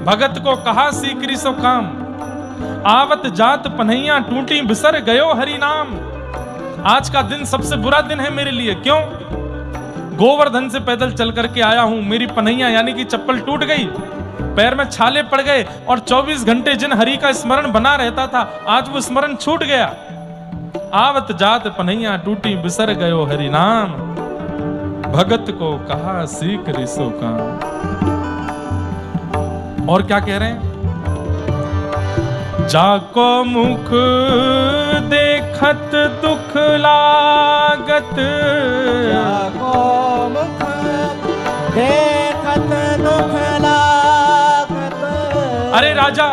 भगत को कहा सीकरी सो काम, आवत जात पन्हैया टूटी, बिसर गयो हरि नाम। आज का दिन सबसे बुरा दिन है मेरे लिए। क्यों, गोवर्धन से पैदल चल करके आया हूं, मेरी पन्हैया यानी कि चप्पल टूट गई, पैर में छाले पड़ गए, और 24 घंटे जिन हरि का स्मरण बना रहता था, आज वो स्मरण छूट गया। आवत जात पन्हैया टूटी, बिसर गयो हरि नाम, भगत को कहा सीख री सो काम। और क्या कह रहे हैं, जाको मुख देखत दुख लागत, जाको मुख देखत दुख लागत। अरे राजा,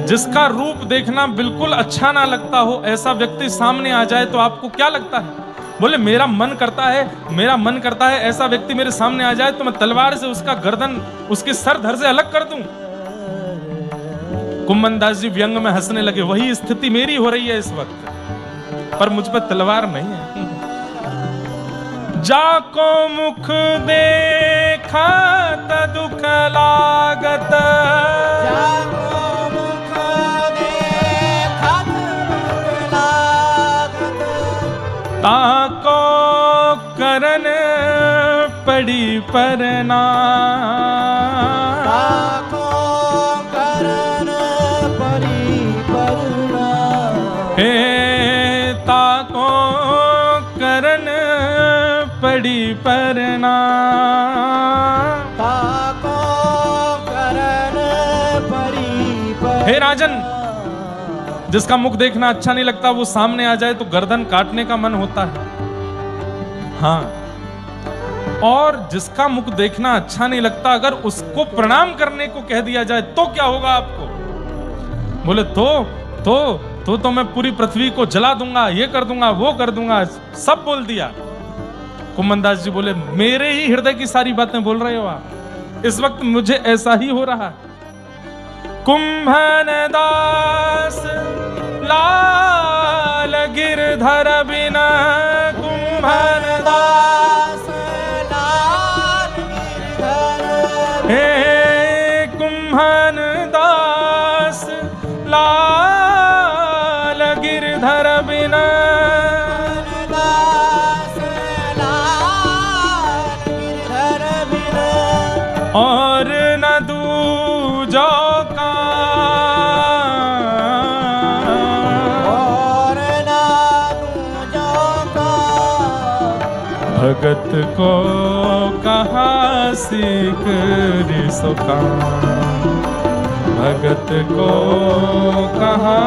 जिसका रूप देखना बिल्कुल अच्छा ना लगता हो, ऐसा व्यक्ति सामने आ जाए तो आपको क्या लगता है। बोले मेरा मन करता है ऐसा व्यक्ति मेरे सामने आ जाए तो मैं तलवार से उसका गर्दन, उसके सर धड़ से अलग कर दूं। कुमनदास जी व्यंग में हंसने लगे, वही स्थिति मेरी हो रही है इस वक्त, पर मुझ पर तलवार नहीं है। जाको मुख देखा त दुख लागत, जाको मुख देखत दुख लागत, ताको करन पड़ी परना, ताको करन परी परना, हे ताको करन पड़ी परना, ताको करन परी परना। हे राजन, जिसका मुख देखना अच्छा नहीं लगता वो सामने आ जाए तो गर्दन काटने का मन होता है। हाँ, और जिसका मुख देखना अच्छा नहीं लगता अगर उसको प्रणाम करने को कह दिया जाए तो क्या होगा आपको? बोले तो मैं पूरी पृथ्वी को जला दूंगा, ये कर दूंगा, वो कर दूंगा, सब बोल दिया। कुम्भनदास जी बोले मेरे ही हृदय की सारी बातें बोल रहे हो आप, इस वक्त मुझे ऐसा ही हो रहा है। कुम्भनदास लाल गिरधर बिना, कुम्भनदास लाल गिरधर, हे कुम्भनदास लाल गिरधर बिना, दास लाल गिरधर बिना, और न दूजो का, और ना दूजो का, भगत को कहा सीख रिसोका, भगत को कहा,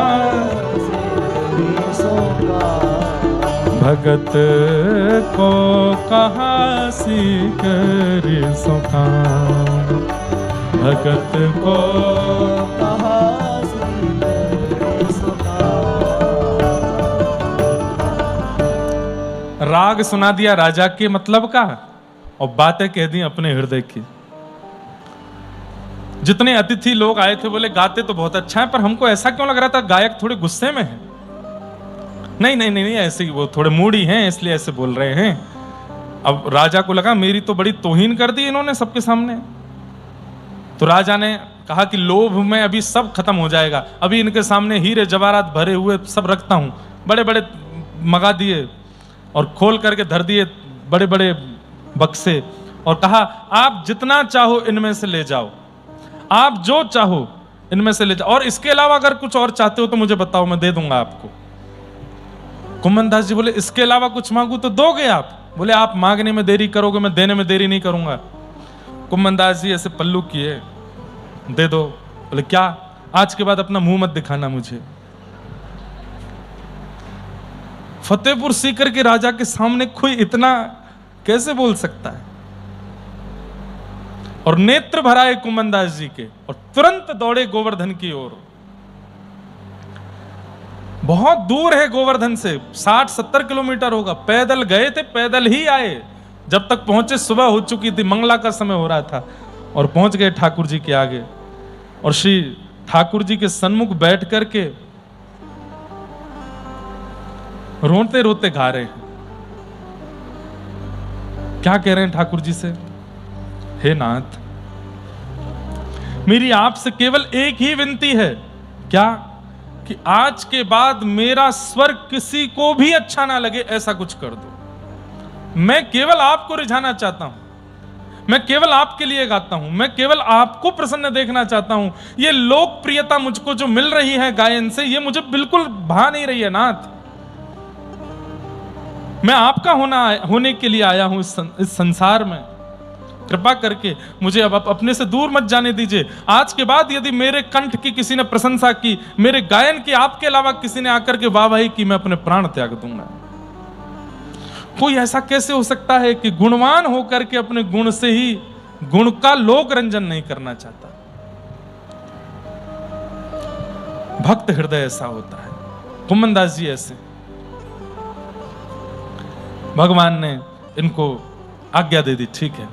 भगत को कहा सीख रिसोका, भगत को कहा सुखा। राग सुना दिया राजा के मतलब का और बातें कह दी अपने हृदय की। जितने अतिथि लोग आए थे बोले गाते तो बहुत अच्छा है, पर हमको ऐसा क्यों लग रहा था गायक थोड़े गुस्से में है। नहीं नहीं नहीं, ऐसे ही वो थोड़े मूडी हैं इसलिए ऐसे बोल रहे हैं। अब राजा को लगा मेरी तो बड़ी तौहीन कर दी इन्होंने सबके सामने। तो राजा ने कहा कि लोभ में अभी सब खत्म हो जाएगा, अभी इनके सामने हीरे जवाहरात भरे हुए सब रखता हूं। बड़े बड़े मंगा दिए और खोल करके धर दिए बड़े बड़े बक्से, और कहा आप जितना चाहो इनमें से ले जाओ, आप जो चाहो इनमें से ले जाओ, और इसके अलावा अगर कुछ और चाहते हो तो मुझे बताओ, मैं दे दूंगा आपको। कुम्भनदास जी बोले इसके अलावा कुछ मांगू तो दोगे आप? बोले आप मांगने में देरी करोगे, मैं देने में देरी नहीं करूंगा। कुम्भनदास जी ऐसे पल्लू किए, दे दो। बोले क्या? आज के बाद अपना मुंह मत दिखाना मुझे। फतेहपुर सीकर के राजा के सामने कोई इतना कैसे बोल सकता है? और नेत्र भराए कुम्भनदास जी के और तुरंत दौड़े गोवर्धन की ओर। बहुत दूर है गोवर्धन से, 60-70 किलोमीटर होगा। पैदल गए थे, पैदल ही आए। जब तक पहुंचे सुबह हो चुकी थी, मंगला का समय हो रहा था, और पहुंच गए ठाकुर जी के आगे। और श्री ठाकुर जी के सन्मुख बैठ करके रोते रोते गा रहे हैं। क्या कह रहे हैं ठाकुर जी से? हे नाथ, मेरी आपसे केवल एक ही विनती है। क्या? कि आज के बाद मेरा स्वर किसी को भी अच्छा ना लगे, ऐसा कुछ कर दो। मैं केवल आपको रिझाना चाहता हूं, मैं केवल आपके लिए गाता हूं, मैं केवल आपको प्रसन्न देखना चाहता हूं। ये लोकप्रियता मुझको जो मिल रही है गायन से, ये मुझे बिल्कुल भा नहीं रही है नाथ। मैं आपका होने के लिए आया हूं इस संसार में। कृपा करके मुझे अब अपने से दूर मत जाने दीजिए। आज के बाद यदि मेरे कंठ की किसी ने प्रशंसा की, मेरे गायन की आपके अलावा किसी ने आकर के वाहवाही की, मैं अपने प्राण त्याग दूंगा। कोई ऐसा कैसे हो सकता है कि गुणवान होकर के अपने गुण से ही गुण का लोक रंजन नहीं करना चाहता? भक्त हृदय ऐसा होता है। कुम्भनदास जी ऐसे, भगवान ने इनको आज्ञा दे दी, ठीक है।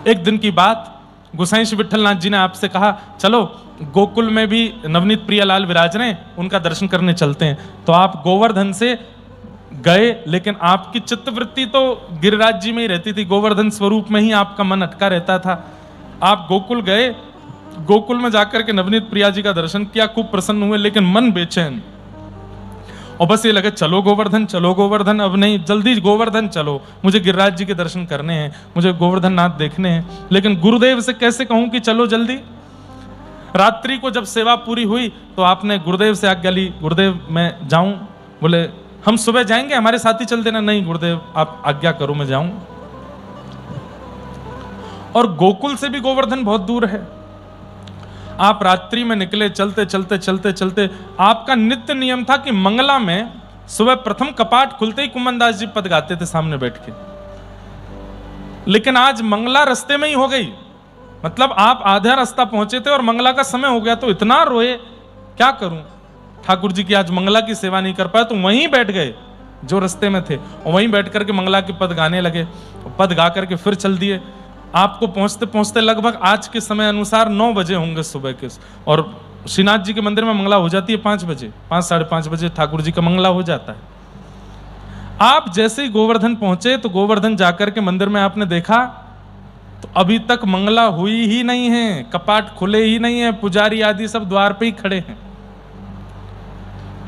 एक दिन की बात, गोसाई श्री विठलनाथ जी ने आपसे कहा चलो गोकुल में भी नवनीत प्रियालाल विराज रहे हैं, उनका दर्शन करने चलते हैं। तो आप गोवर्धन से गए, लेकिन आपकी चित्तवृत्ति तो गिरिराज जी में ही रहती थी, गोवर्धन स्वरूप में ही आपका मन अटका रहता था। आप गोकुल गए, गोकुल में जाकर के नवनीत प्रिया जी का दर्शन किया, खूब प्रसन्न हुए, लेकिन मन बेचैन, और बस ये लगे चलो गोवर्धन, चलो गोवर्धन, अब नहीं, जल्दी गोवर्धन चलो, मुझे गिरिराज जी के दर्शन करने हैं, मुझे गोवर्धन नाथ देखने हैं। लेकिन गुरुदेव से कैसे कहूं कि चलो जल्दी। रात्रि को जब सेवा पूरी हुई तो आपने गुरुदेव से आज्ञा ली, गुरुदेव मैं जाऊं? बोले हम सुबह जाएंगे, हमारे साथ ही चल देना। नहीं गुरुदेव आप आज्ञा करो, मैं जाऊं। और गोकुल से भी गोवर्धन बहुत दूर है। आप रात्रि में निकले, चलते चलते चलते चलते, आपका नित्य नियम था कि मंगला में सुबह प्रथम कपाट खुलते ही कुम्मनदास जी पद गाते थे सामने बैठ के। लेकिन आज मंगला रास्ते में ही हो गई, मतलब आप आधा रास्ता पहुंचे थे और मंगला का समय हो गया, तो इतना रोए, क्या करूं, ठाकुर जी की आज मंगला की सेवा नहीं कर पाए, तो वहीं बैठ गए जो रास्ते में थे, और वहीं बैठ करके मंगला के पद गाने लगे। पद गा करके फिर चल दिए। आपको पहुंचते पहुंचते लगभग आज के समय अनुसार 9 बजे होंगे सुबह के, और श्रीनाथ जी के मंदिर में मंगला हो जाती है 5 बजे, 5 साढ़े 5 बजे ठाकुर जी का मंगला हो जाता है। आप जैसे ही गोवर्धन पहुंचे तो गोवर्धन जाकर के मंदिर में आपने देखा तो अभी तक मंगला हुई ही नहीं है, कपाट खुले ही नहीं है, पुजारी आदि सब द्वार पे ही खड़े हैं।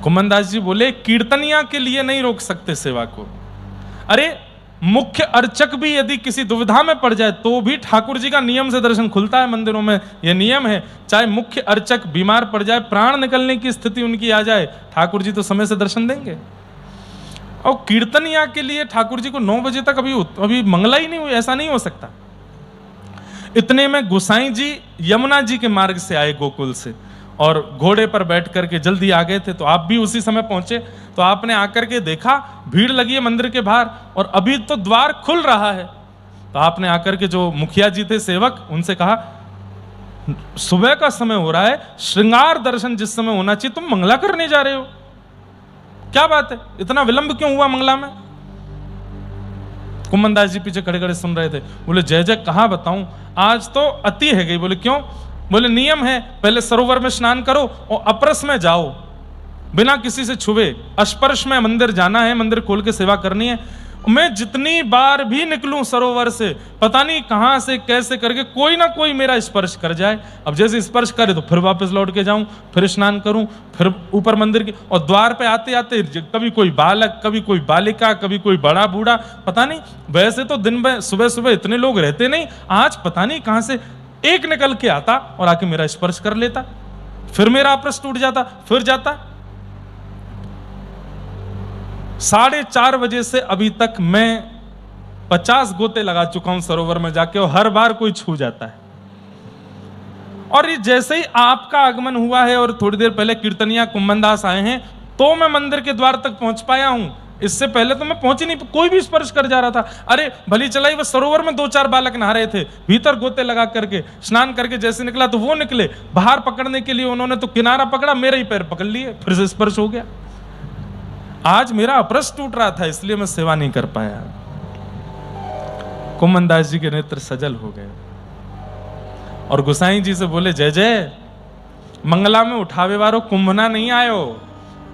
कुम्मनदास जी बोले कीर्तनिया के लिए नहीं रोक सकते सेवा को। अरे मुख्य अर्चक भी यदि किसी दुविधा में पड़ जाए तो भी ठाकुर जी का नियम से दर्शन खुलता है मंदिरों में, यह नियम है। चाहे मुख्य अर्चक बीमार पड़ जाए, प्राण निकलने की स्थिति उनकी आ जाए, ठाकुर जी तो समय से दर्शन देंगे। और कीर्तनिया के लिए ठाकुर जी को 9 बजे तक अभी मंगला ही नहीं हुई, ऐसा नहीं हो सकता। इतने में गोसाई जी यमुना जी के मार्ग से आए गोकुल से, और घोड़े पर बैठ करके जल्दी आ गए थे, तो आप भी उसी समय पहुंचे। तो आपने आकर के देखा भीड़ लगी है मंदिर के बाहर और अभी तो द्वार खुल रहा है। तो आपने आकर के जो मुखिया जी थे सेवक, उनसे कहा सुबह का समय हो रहा है, श्रृंगार दर्शन जिस समय होना चाहिए तुम मंगला करने जा रहे हो, क्या बात है, इतना विलंब क्यों हुआ मंगला में? कुम्मनदास जी पीछे खड़े खड़े सुन रहे थे। बोले जय जय कहाँ बताऊं, आज तो अति है गई। बोले क्यों? बोले नियम है पहले सरोवर में स्नान करो और अपरस में जाओ, बिना किसी से छुए, स्पर्श में मंदिर जाना है, मंदिर खोल के सेवा करनी है। मैं जितनी बार भी निकलूं सरोवर से, पता नहीं कहां से कैसे करके कोई ना कोई मेरा स्पर्श कर जाए। अब जैसे स्पर्श करे तो फिर वापस लौट के जाऊं, फिर स्नान करूं, फिर ऊपर मंदिर के, और द्वार पे आते आते कभी कोई बालक, कभी कोई बालिका, कभी कोई बड़ा बूढ़ा, पता नहीं। वैसे तो दिन में सुबह सुबह इतने लोग रहते नहीं, आज पता नहीं कहां से एक निकल के आता और आके मेरा स्पर्श कर लेता, फिर मेरा अपरस टूट जाता, फिर जाता। 4:30 बजे से अभी तक मैं 50 गोते लगा चुका हूं सरोवर में जाके, और हर बार कोई छू जाता है। और ये जैसे ही आपका आगमन हुआ है और थोड़ी देर पहले कीर्तनिया कुम्मनदास आए हैं, तो मैं मंदिर के द्वार तक पहुंच पाया हूं। इससे पहले तो मैं पहुंच ही नहीं, कोई भी स्पर्श कर जा रहा था। अरे भली चलाई, वो सरोवर में 2-4 बालक नहा रहे थे, भीतर गोते लगा करके स्नान करके जैसे निकला तो वो निकले बाहर पकड़ने के लिए, उन्होंने तो किनारा पकड़ा, मेरे ही पैर पकड़ लिए, फिर से स्पर्श हो गया। आज मेरा अपरस टूट रहा था, इसलिए मैं सेवा नहीं कर पाया। कुम्मनदास जी के नेत्र सजल हो गए और गोसाई जी से बोले जय जय, मंगला में उठावे वारो कुंभना नहीं आयो,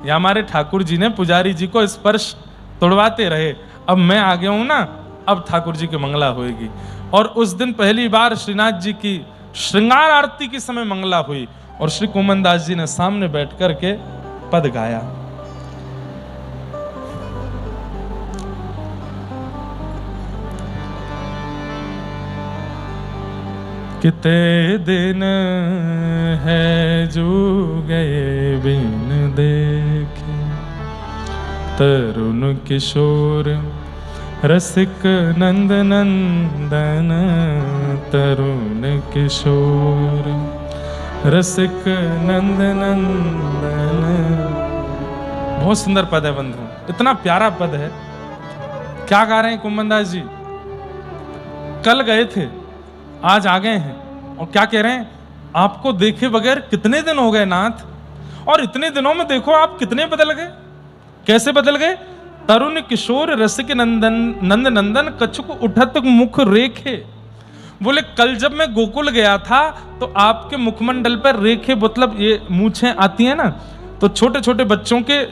या हमारे ठाकुर जी ने पुजारी जी को स्पर्श तोड़वाते रहे, अब मैं आ गया हूं ना, अब ठाकुर जी की मंगला होगी। और उस दिन पहली बार श्रीनाथ जी की श्रृंगार आरती के समय मंगला हुई और श्री कुम्मनदास जी ने सामने बैठ करके पद गाया। कितने दिन है जो गए बिन देखे, तरुण किशोर रसिक नंद नंदन, तरुण किशोर रसिक नंद नंदन। बहुत सुंदर पद है बंधु, इतना प्यारा पद है। क्या गा रहे हैं कुम्मनदास जी? कल गए थे, आज आ गए हैं, और क्या कह रहे हैं? आपको देखे बगैर कितने दिन हो गए नाथ, और इतने दिनों में देखो आप कितने बदल गए। कैसे बदल गए? तरुण किशोर रसिक नंदन नंद नंदन, कछुक उठत मुख रेखे। बोले कल जब मैं गोकुल गया था तो आपके मुखमंडल पर रेखे, मतलब ये मूछें आती है ना, तो छोटे छोटे बच्चों के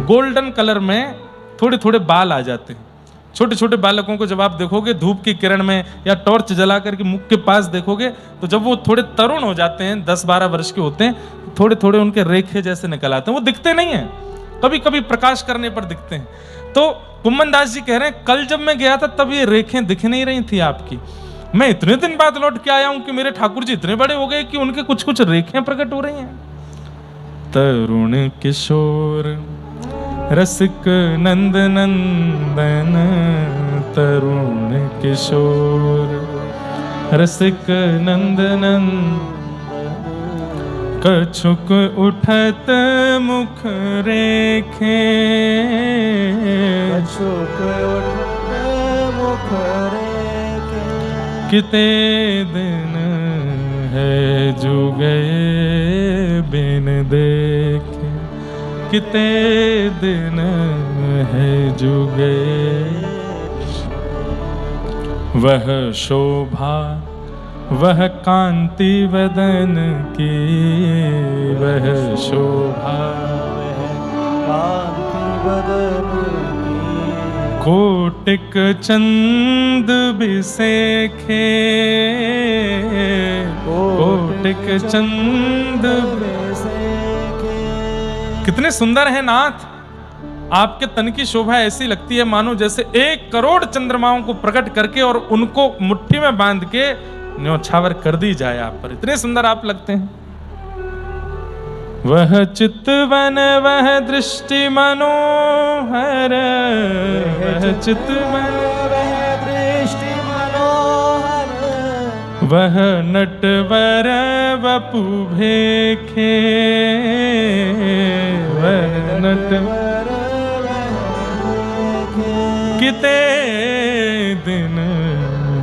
गोल्डन कलर में थोड़े थोड़े बाल आ जाते हैं। छोटे छोटे बालकों को जब आप देखोगे धूप की किरण में या टॉर्च जला करके मुख के पास देखोगे तो जब वो थोड़े तरुण हो जाते हैं, 10-12 वर्ष के होते हैं, थोड़े थोड़े उनके रेखे जैसे निकल आते हैं। वो दिखते नहीं हैं, कभी कभी प्रकाश करने पर दिखते हैं। तो कुम्मन दास जी कह रहे हैं कल जब मैं गया था तब ये रेखें दिख नहीं रही थी आपकी। मैं इतने दिन बाद लौट के आया हूं कि मेरे ठाकुर जी इतने बड़े हो गए कि उनके कुछ कुछ रेखें प्रकट हो रही हैं। तरुण किशोर रसिक नंद नंदन, तरुण किशोर रसिक नंद नंदन, कछुक उठत मुख रेखे, कछुक उठत मुख रेखे। किते दिन है जो गए बिन देखे, किते दिन है जो गए। वह शोभा वह कांति वदन की, वह शोभा कांति बदन की। कोटिक चंद बिसेखे, कोटिक चंद बिसेखे। कितने सुंदर है नाथ। आपके तन की शोभा ऐसी लगती है मानो जैसे 1 करोड़ चंद्रमाओं को प्रकट करके और उनको मुट्ठी में बांध के न्योछावर कर दी जाए आप पर। इतने सुंदर आप लगते हैं। वह चितवन वह दृष्टि मनोहर, वह चितवन वह दृष्टि मनोहर। वह नटवर वपु भेखे, वह नटवर किते दिन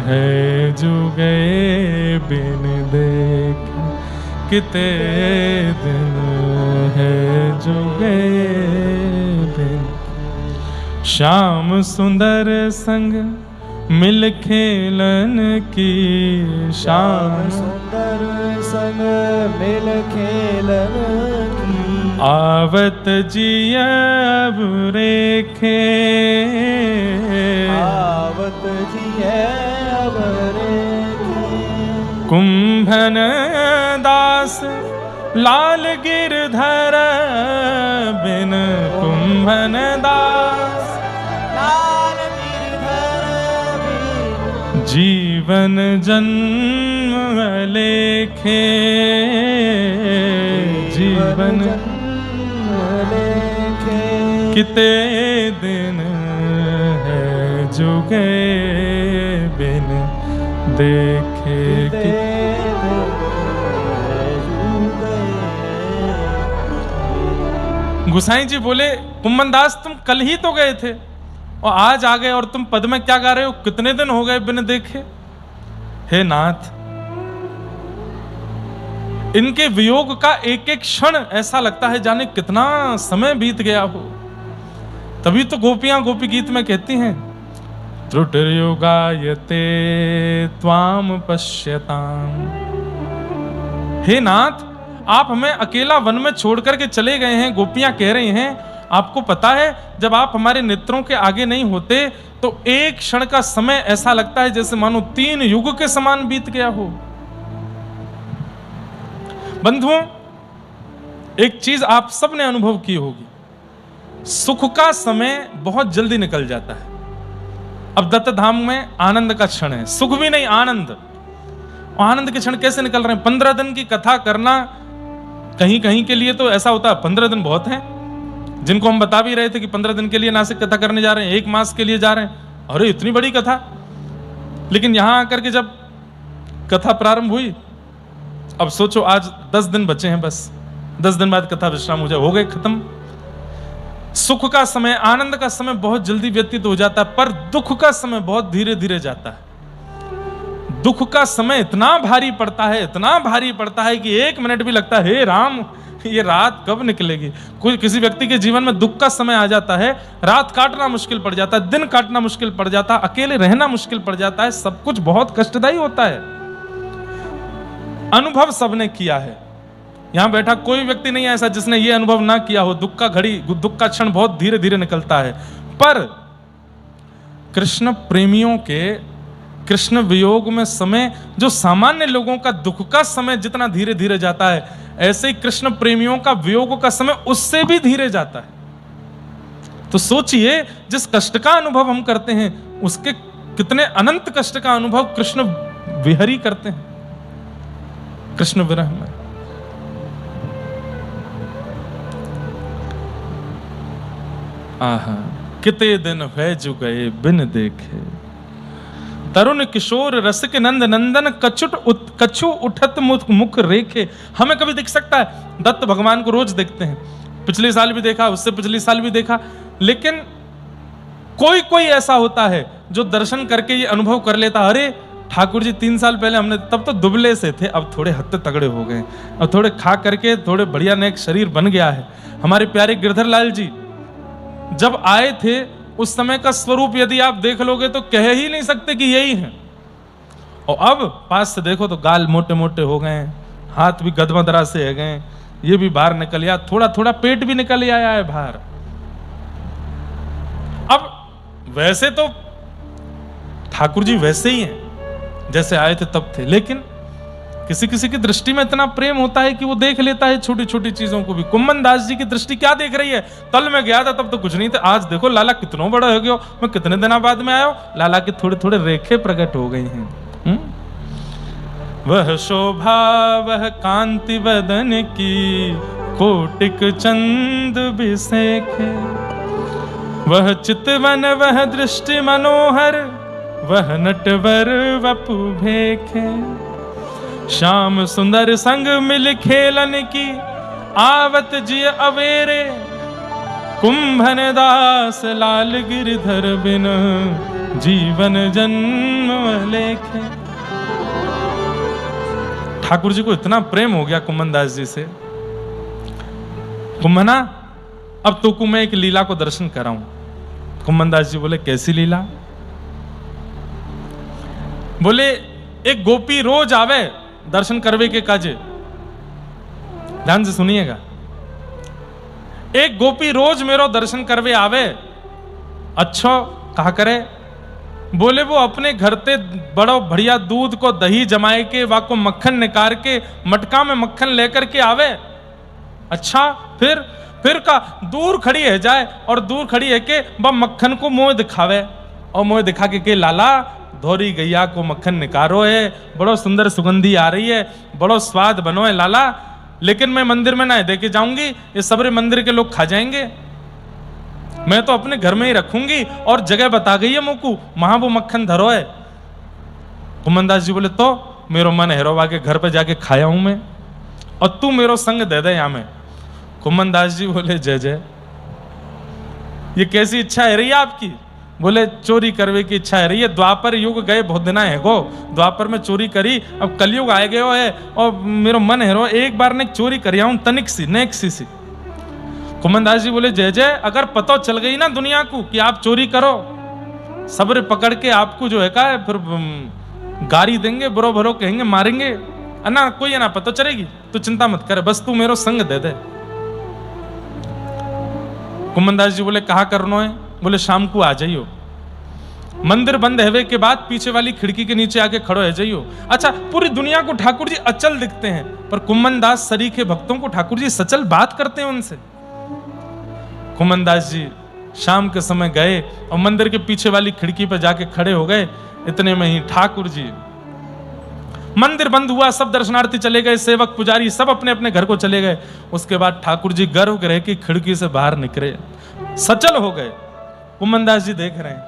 है जो गए बिन देखे, किते दिन है जो गए बिन। श्याम सुंदर संग मिल खेलन की, श्याम सुंदर संग मिल खेलन की। आवत जिया अब रेखे, आवत जिया अब रेखे। कुंभन दास लाल गिरधर बिन, कुंभन दास लाल गिरधर बिन। जीवन जन्म लेखे, जीवन लेखे। किते दिन है जो गए बिन देखे, गुसाई जी बोले कुम्मन दास तुम कल ही तो गए थे और आज आ गए और तुम पद में क्या गा रहे हो, कितने दिन हो गए बिन देखे। हे नाथ, इनके वियोग का एक एक क्षण ऐसा लगता है जाने कितना समय बीत गया हो। तभी तो गोपियां गोपी गीत में कहती हैं त्रुटिर्युगायते त्वाम पश्यताम। हे नाथ, आप हमें अकेला वन में छोड़ करके चले गए हैं। गोपियां कह रही हैं आपको पता है जब आप हमारे नेत्रों के आगे नहीं होते तो एक क्षण का समय ऐसा लगता है जैसे मानो 3 युग के समान बीत गया हो। बंधुओं, एक चीज आप सब ने अनुभव की होगी, सुख का समय बहुत जल्दी निकल जाता है। अब दत्त धाम में आनंद का क्षण है, सुख भी नहीं आनंद। आनंद के क्षण कैसे निकल रहे हैं। 15 दिन की कथा करना कहीं कहीं के लिए तो ऐसा होता है 15 दिन बहुत हैं। जिनको हम बता भी रहे थे कि 15 दिन के लिए नासिक कथा करने जा रहे हैं, 1 मास के लिए जा रहे हैं, अरे इतनी बड़ी कथा। लेकिन यहां आकर के जब कथा प्रारंभ हुई, अब सोचो आज 10 दिन बचे हैं, बस 10 दिन बाद कथा विश्राम हो जाए, हो गए खत्म। सुख का समय, आनंद का समय बहुत जल्दी व्यतीत हो जाता है, पर दुख का समय बहुत धीरे धीरे जाता है। दुख का समय इतना भारी पड़ता है, इतना भारी पड़ता है कि 1 मिनट भी लगता है हे राम ये रात कब निकलेगी। कोई किसी व्यक्ति के जीवन में दुख का समय आ जाता है, रात काटना मुश्किल पड़ जाता है, दिन काटना मुश्किल पड़ जाता है, अकेले रहना मुश्किल पड़ जाता है, सब कुछ बहुत कष्टदायी होता है। अनुभव सबने किया है। यहां बैठा कोई व्यक्ति नहीं है ऐसा जिसने ये अनुभव ना किया हो। दुख का क्षण बहुत धीरे धीरे निकलता है, पर कृष्ण प्रेमियों के कृष्ण वियोग में समय, जो सामान्य लोगों का दुख का समय जितना धीरे धीरे जाता है, ऐसे ही कृष्ण प्रेमियों का वियोग का समय उससे भी धीरे जाता है। तो सोचिए, जिस कष्ट का अनुभव हम करते हैं उसके कितने अनंत कष्ट का अनुभव कृष्ण विहरी करते हैं, कृष्ण विरह में। आहा, किते दिन है जो गए बिन देखे, तरुण किशोर रस के नंद नंदन कछु उठत मुख रेखे। हमें कभी दिख सकता है, दत्त भगवान को रोज देखते हैं, पिछले साल भी देखा, उससे पिछले साल भी देखा, लेकिन कोई कोई ऐसा होता है जो दर्शन करके ये अनुभव कर लेता, अरे ठाकुर जी 3 साल पहले हमने तब तो दुबले से थे, अब थोड़े हत्ते तगड़े हो गए, अब थोड़े खा करके थोड़े बढ़िया नेक शरीर बन गया है। हमारे प्यारे गिरधर लाल जी जब आए थे उस समय का स्वरूप यदि आप देख लोगे तो कह ही नहीं सकते कि यही है, और अब पास से देखो तो गाल मोटे मोटे हो गए, हाथ भी गदमदरा से है गए, ये भी बाहर निकल आया, थोड़ा थोड़ा पेट भी निकल आया है बाहर। अब वैसे तो ठाकुर जी वैसे ही हैं जैसे आए थे तब थे, लेकिन किसी किसी की दृष्टि में इतना प्रेम होता है कि वो देख लेता है छोटी छोटी चीजों को भी। कुम्मन दास जी की दृष्टि क्या देख रही है, कल मैं गया था तब तो कुछ नहीं था, आज देखो लाला कितना बड़ा हो गया, मैं कितने दिनों बाद में आया, लाला के थोड़े थोड़े रेखे प्रकट हो गई हैं। वह शोभा वह कांति बदन की कोटिक चंद बिसेखे, वह चितवन वह दृष्टि मनोहर, वह नटवर वपु भेखे। श्याम सुंदर संग मिल खेलन की आवत जिय अवेरे, कुंभन दास लाल गिरधर बिन जीवन जन्म लेखे। ठाकुर जी को इतना प्रेम हो गया कुम्भन दास जी से, कुंभना अब तो को मैं एक लीला को दर्शन कराऊं। कुम्भन दास जी बोले कैसी लीला? बोले एक गोपी रोज आवे दर्शन करवे के काजे, ध्यान से सुनिएगा, एक गोपी रोज मेरो दर्शन करवे आवे। अच्छा कहा करे? बोले वो अपने घर ते बड़ो बढ़िया दूध को दही जमाए के वाको मक्खन निकाल के मटका में मक्खन लेकर के आवे। अच्छा फिर का दूर खड़ी है जाए और दूर खड़ी है के वह मक्खन को मुंह दिखावे, और मुंह दिखा के लाला धोरी गैया को मक्खन निकारो है, बड़ो सुंदर सुगंधी आ रही है, बड़ो स्वाद बनो है लाला, लेकिन मैं मंदिर में ना दे के जाऊंगी, ये सबरे मंदिर के लोग खा जाएंगे, मैं तो अपने घर में ही रखूंगी, और जगह बता गई है मोकू वहां वो मक्खन धरो है। कुम्भन दास जी बोले तो मेरो मन हेरोवा के घर पे जाके खाया हूं मैं, और तू मेरो संग दे दे यहां में। कुम्भन दास जी बोले जय जय, ये कैसी इच्छा है रही है आपकी? बोले चोरी करवे की इच्छा है रही है, द्वापर युग गए बहुत दिन है गो, द्वापर में चोरी करी, अब कलयुग आए गए है, और मेरो मन है रो एक बार ने चोरी करिया हूं तनिक सी नेक सी। कुम्भन दास जी बोले जय जय, अगर पता चल गई ना दुनिया को कि आप चोरी करो, सब्र पकड़ के आपको जो है का फिर गारी देंगे, बुरो भरो कहेंगे, मारेंगे, ना कोई ना पता चलेगी, तो चिंता मत करे, बस तू मेरो संग दे दे। कुम्भन दास जी बोले कहा करनो है? बोले शाम को आ जाइयो, मंदिर बंद है के बाद पीछे वाली खिड़की के नीचे आके खड़ो है जाइयो। अच्छा पूरी दुनिया को ठाकुर जी अचल दिखते हैं, पर कुम्भन दास सरीखे भक्तों को ठाकुर जी सचल बात करते हैं उनसे। कुम्भन दास जी शाम के समय गए और मंदिर के पीछे वाली खिड़की पर जाके खड़े हो गए, इतने में ही ठाकुर जी, मंदिर बंद हुआ, सब दर्शनार्थी चले गए, सेवक पुजारी सब अपने अपने घर को चले गए। उसके बाद ठाकुर जी गर्भगृह की खिड़की से बाहर निकले, सचल हो गए। कुम्भन दास जी देख रहे हैं,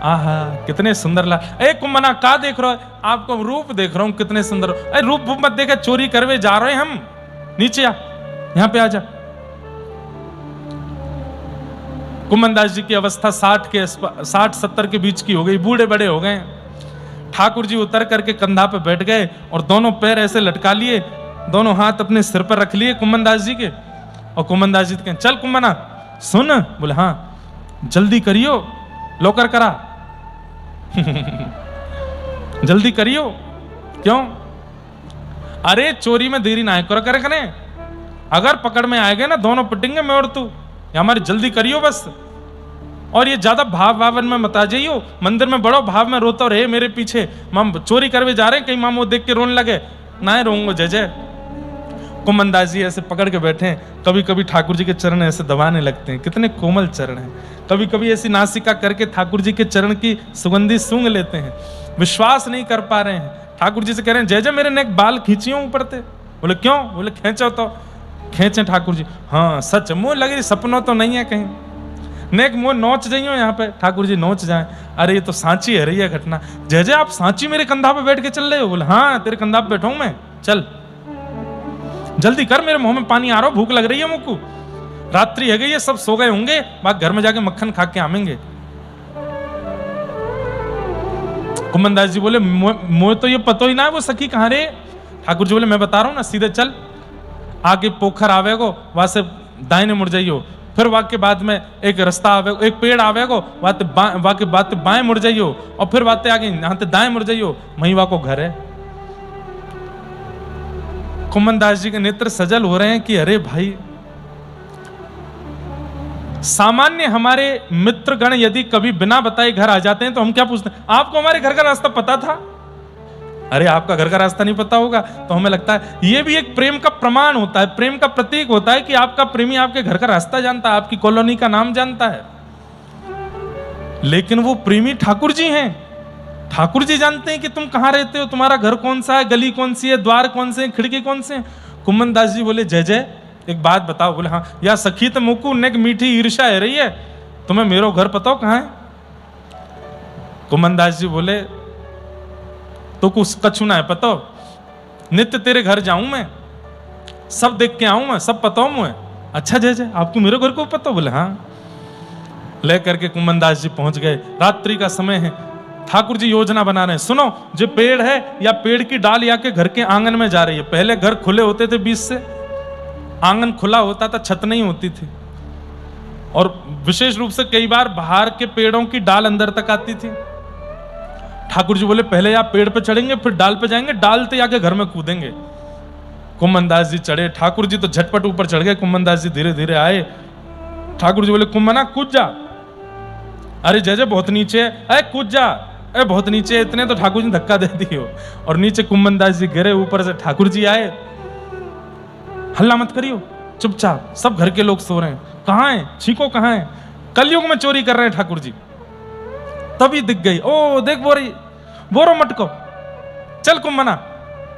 आहा कितने सुंदर ला, ए कुम्भना का देख रहे हो? आपको रूप देख रहा हूं कितने सुंदर। ए रूप मत देखे, चोरी करवे जा रहे हैं हम, नीचे आ, यहां पे आ जा। कुम्भन दास जी की अवस्था 60-70 के बीच की हो गई, बूढ़े बड़े हो गए। ठाकुर जी उतर करके कंधा पे बैठ गए और दोनों पैर ऐसे लटका लिए, दोनों हाथ अपने सिर पर रख लिए कुम्भन दास जी के, और कुम्भन दास जी कहें चल कुम्भना सुन। बोले हाँ जल्दी करियो, लोकर करा जल्दी करियो। क्यों? अरे चोरी में देरी ना करे करें, अगर पकड़ में आएगा ना दोनों पिटेंगे मैं और तू, ये हमारी जल्दी करियो बस। और ये ज्यादा भावन में मत आ जाइयो, मंदिर में बड़ो भाव में रोता रहे मेरे पीछे, माम चोरी करवे जा रहे हैं, कहीं माम वो देख के रोने लगे ना रोऊंगा जय जय। कुमनदास जी ऐसे पकड़ के बैठे हैं, कभी कभी ठाकुर जी के चरण ऐसे दबाने लगते हैं, कितने कोमल चरण हैं। कभी कभी ऐसी नासिका करके ठाकुर जी के चरण की सुगंधी सूंघ लेते हैं, विश्वास नहीं कर पा रहे हैं। ठाकुर जी से कह रहे हैं जय जय मेरे नेक बाल खींचियो ऊपर थे। बोले क्यों? बोले खींचो तो खींचे ठाकुर जी। हाँ सच, मुँह लगे सपनों तो नहीं है कहीं, नेक मुँह नोच जाइयो यहाँ पे। ठाकुर जी नोच जाए, अरे ये तो सांची है रही है घटना। जय जय आप सांची मेरे कंधा पे बैठ के चल रहे हो? बोले हाँ तेरे कंधा पे बैठा हूं मैं, चल जल्दी कर, मेरे मुंह में पानी आ रहा, भूख लग रही है मुझको, रात्रि है गई है, सब सो गए होंगे, बाकी घर में जाके मक्खन खा के आवेंगे। कुमनदास जी बोले मुझे तो ये पता ही ना है वो सखी कहाँ रे। ठाकुर जी बोले मैं बता रहा हूँ ना, सीधे चल, आगे पोखर आवेगो, वहां से दाहिने मुड़ जाइयो, फिर वहां के बाद में एक रास्ता आवेगो, एक पेड़ आवेगो, वहां के बाद बाएं मुड़ जाइयो, और फिर बातें आगे यहाँ से दाएं मुड़ जाइयो, वहीं वहां को घर है। कुमनदास जी के नेत्र सजल हो रहे हैं कि अरे भाई, सामान्य हमारे मित्रगण यदि कभी बिना बताए घर आ जाते हैं तो हम क्या पूछते हैं, आपको हमारे घर का रास्ता पता था? अरे आपका घर का रास्ता नहीं पता होगा तो हमें लगता है ये भी एक प्रेम का प्रमाण होता है, प्रेम का प्रतीक होता है कि आपका प्रेमी आपके घर का रास्ता जानता है, आपकी कॉलोनी का नाम जानता है। लेकिन वो प्रेमी ठाकुर जी हैं, ठाकुर जी जानते हैं कि तुम कहां रहते हो, तुम्हारा घर कौन सा है, गली कौन सी है, द्वार कौन से हैं, खिड़की कौन से हैं। कुमनदास जी बोले जय जय एक बात बताओ। बोले हाँ या सखी तो मुकू नेक मीठी ईर्ष्या है रही है, तुम्हें मेरो घर पता हो कहां है? कुमनदास जी बोले तो कुछ कछु ना है पता, नित्य तेरे घर जाऊं मैं, सब देख के आऊं मैं, सब पता हो मुझे। अच्छा जय जय आपको मेरे घर को पता? बोले हाँ। ले करके कुमनदास जी पहुंच गए, रात्रि का समय है, ठाकुर जी योजना बना रहे हैं, सुनो जो पेड़ है या पेड़ की डाल या के घर के आंगन में जा रही है। पहले घर खुले होते थे बीच से, आंगन खुला होता था, छत नहीं होती थी, और विशेष रूप से कई बार बाहर के पेड़ों की डाल अंदर तक आती थी। ठाकुर जी बोले पहले आप पेड़ पे चढ़ेंगे, फिर डाल पे जाएंगे, डाल पे आके घर में कूदेंगे। कुमनदास जी चढ़े, ठाकुर जी तो झटपट ऊपर चढ़ गए, कुमनदास जी धीरे धीरे आए। ठाकुर जी बोले कुमना कूद जा। अरे जय जय बहुत नीचे है, अरे कूद जा, अरे बहुत नीचे। इतने तो ठाकुर जी धक्का दे दियो और नीचे कुमनदास जी गिरे, ऊपर से ठाकुर जी आए। हल्ला मत करियो, चुपचाप, सब घर के लोग सो रहे हैं, कहां है छीको, कहां है? कलयुग में चोरी कर रहे हैं ठाकुर जी। तभी दिख गई, ओ देख बोरो मटको, चल कुमना।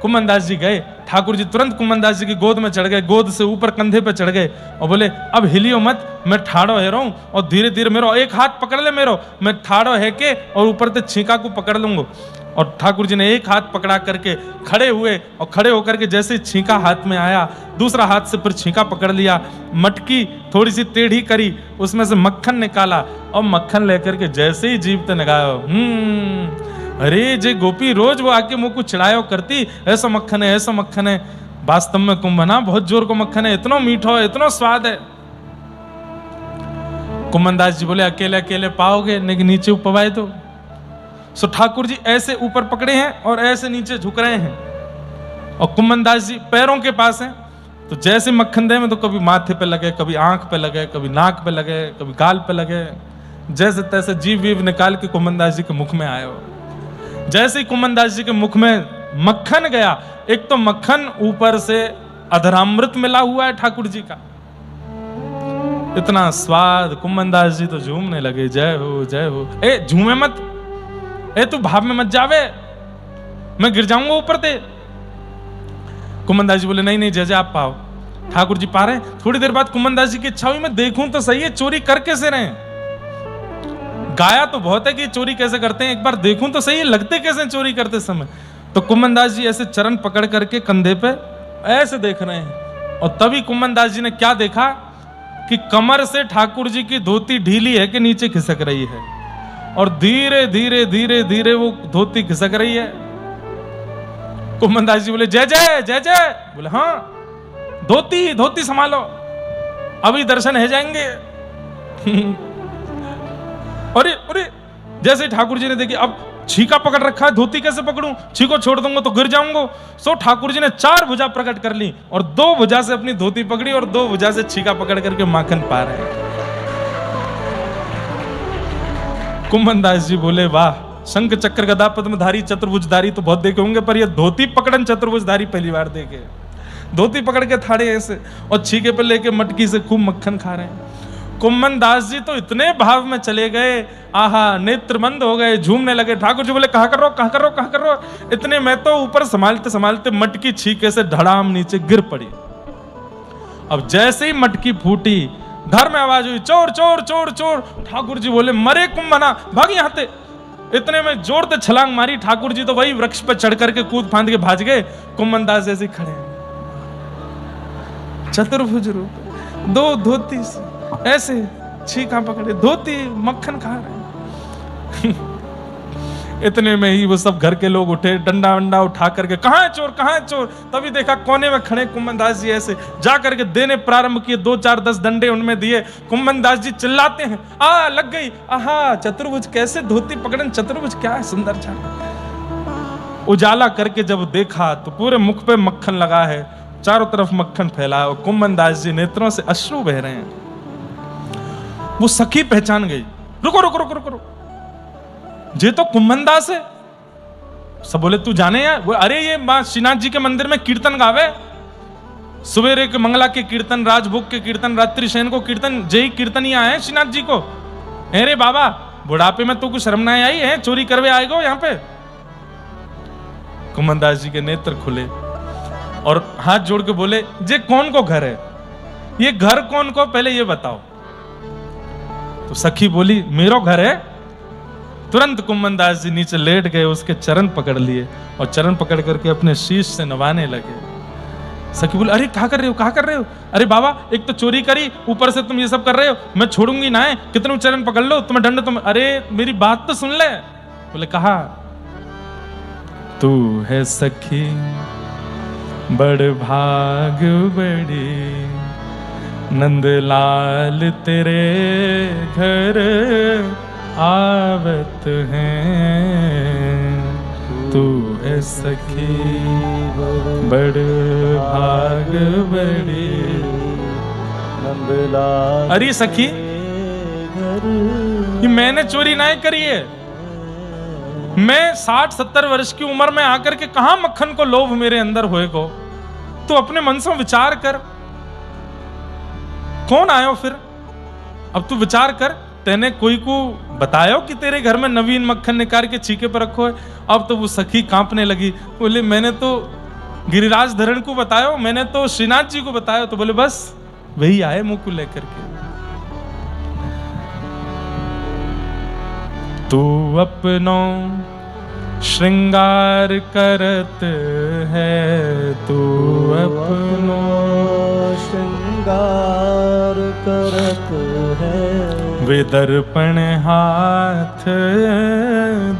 कुमनदास जी गए, ठाकुर जी तुरंत कुमनदास जी की गोद में चढ़ गए, गोद से ऊपर कंधे पे चढ़ गए और बोले अब हिलियो मत, मैं ठाड़ो है रहा हूं, और धीरे धीरे मेरो एक हाथ पकड़ ले मेरो, मैं ठाड़ो है के और ऊपर से छींका को पकड़ लूंगा। और ठाकुर जी ने एक हाथ पकड़ा करके खड़े हुए, और खड़े होकर के जैसे छींका हाथ में आया, दूसरा हाथ से फिर छींका पकड़ लिया, मटकी थोड़ी सी टेढ़ी करी, उसमें से मक्खन निकाला, और मक्खन लेकर के जैसे ही जीभ पे लगाया, अरे जे गोपी रोज वो आके मुंह को चिढ़ायो करती, ऐसा मक्खन है, ऐसा मक्खन है। वास्तव में कुंभना बहुत जोर को मक्खन है, इतना मीठा है, इतना स्वाद है। कुमनदास जी बोले अकेले अकेले पाओगे, लेकिन नीचे उपवाए तो। सो ठाकुर जी ऐसे ऊपर पकड़े हैं और ऐसे नीचे झुक रहे हैं, और कुमनदास जी पैरों के पास हैं, तो जैसे मक्खन दे में तो कभी माथे पे लगे, कभी आंख पे लगे, कभी नाक पे लगे, कभी गाल पे लगे, जैसे तैसे जीव वीव निकाल के कुमनदास जी के मुख में आए हो। जैसे ही कुमनदास जी के मुख में मक्खन गया, एक तो मक्खन ऊपर से अधरामृत मिला हुआ है ठाकुर जी का, इतना स्वाद, कुमनदास जी तो झूमने लगे, जय हो जय हो। ए झूमे मत, ए तू भाव में मत जावे, मैं गिर जाऊंगा ऊपर ते। कुमनदास जी बोले नहीं नहीं जय जय आप पाओ। ठाकुर जी पा रहे हैं। थोड़ी देर बाद कुमनदास जी की इच्छा हुई मैं देखूं तो सही है चोरी कर कैसे रहे हैं। गाया तो बहुत है कि चोरी कैसे करते हैं, एक बार देखूं तो सही है लगते कैसे चोरी करते समय। तो कुमनदास जी ऐसे चरण पकड़ करके कंधे पे ऐसे देख रहे हैं, और तभी कुमनदास जी ने क्या देखा कि कमर से ठाकुर जी की धोती ढीली है कि नीचे खिसक रही है, और धीरे धीरे धीरे धीरे वो धोती खिसक रही है। कुमनदास जी बोले जय जय जय जय। बोले हाँ धोती धोती संभालो, अभी दर्शन है जाएंगे। अरे अरे जैसे ठाकुर जी ने देखी, अब छीका पकड़ रखा है, धोती कैसे पकड़ूं, छीको छोड़ दूंगा तो गिर जाऊंगा। सो ठाकुर जी ने 4 भुजा प्रकट कर ली और 2 भुजा से अपनी धोती पकड़ी और 2 भुजा से छीका पकड़ करके माखन पा रहे हैं। कुंभन दास जी बोले, वाह, शंख चक्र गदा पद्मधारी चतुर्भुजधारी तो बहुत देखे होंगे, पर ये धोती पकड़न चतुर्भुजधारी पहली बार देखे। धोती पकड़ के थाड़े ऐसे और छीके पे लेके मटकी से खूब मक्खन खा रहे हैं। कुंभन दास जी तो इतने भाव में चले गए, आहा, नेत्रमंद हो गए, झूमने लगे। ठाकुर जी बोले, कहा कर रहे हो। इतने में तो ऊपर संभालते संभालते मटकी छीके से धड़ाम नीचे गिर पड़ी। अब जैसे ही मटकी फूटी, घर में आवाज हुई, चोर चोर चोर चोर। ठाकुर जी बोले, मरे कुंभना, भाग यहाँ से। इतने में जोर से छलांग मारी। ठाकुर जी तो वही वृक्ष पर चढ़ करके कूद फांद के भाज गए। कुंभन दास ऐसे खड़े हैं, चतुर्भुज रूप, 2 धोती से ऐसे छीका पकड़े, धोती मक्खन खा रहे हैं। इतने में ही वो सब घर के लोग उठे, डंडा वंडा उठा करके, कहाँ है चोर। तभी देखा कोने में खड़े कुंभन दास जी, ऐसे जा करके देने प्रारंभ किए। 2 4 10 डंडे उनमें दिए। कुंभन दास जी चिल्लाते हैं, लग गई, आहा, चतुर्भुज कैसे धोती पकड़न, चतुर्भुज क्या है, सुंदर छाप। उजाला करके जब देखा तो पूरे मुख पे मक्खन लगा है, चारों तरफ मक्खन फैला है और कुंभन दास जी नेत्रों से अश्रु बह रहे हैं। वो सखी पहचान गई, रुको, ये तो कुंभन दास है। सब बोले, तू जाने यार? अरे ये मां श्रीनाथ जी के मंदिर में कीर्तन गावे, सवेरे के मंगला के कीर्तन, राजभोग के कीर्तन, रात्रि शयन को कीर्तन, जय कीर्तन ही आए श्रीनाथ जी को। अरे बाबा, बुढ़ापे में तू कुछ शर्म नहीं आई है, चोरी करवे आएगो यहाँ पे। कुंभन दास जी के नेत्र खुले और हाथ जोड़ के बोले, जे कौन को घर है, ये घर कौन को, पहले ये बताओ। तो सखी बोली, मेरो घर है। तुरंत कुंभन दास जी नीचे लेट गए, उसके चरण पकड़ लिए और चरण पकड़ करके अपने शीश से नवाने लगे। सखी बोली, अरे कहा कर रहे हो? अरे बाबा, एक तो चोरी करी, ऊपर से तुम ये सब कर रहे हो, मैं छोड़ूंगी ना है, कितने चरण पकड़ लो, तुम्हें दंड तुम। अरे मेरी बात तो सुन ले। बोले, कहा, तू है सखी बड़ भाग बड़ी, नंदलाल तेरे घर आवत हैं। तू है सखी बड़ भाग बड़ी, नंदलाल। अरे सखी, ये मैंने चोरी नहीं करी है। मैं 60-70 वर्ष की उम्र में आकर के कहां मक्खन को लोभ मेरे अंदर होए को। तू अपने मन से विचार कर, कौन आयो फिर? अब तू विचार कर, तेने कोई को बतायो कि तेरे घर में नवीन मक्खन निकाल के छीके पर रखो है? अब तो वो सखी कांपने लगी, बोले, मैंने तो गिरिराज धरण को बतायो, मैंने तो श्रीनाथ जी को बतायो। तो बोले, बस वही आए मुंह को लेकर के। तू अपनो श्रृंगार करत है, तू अपनो श्रृंगार करत है, वे दर्पण हाथ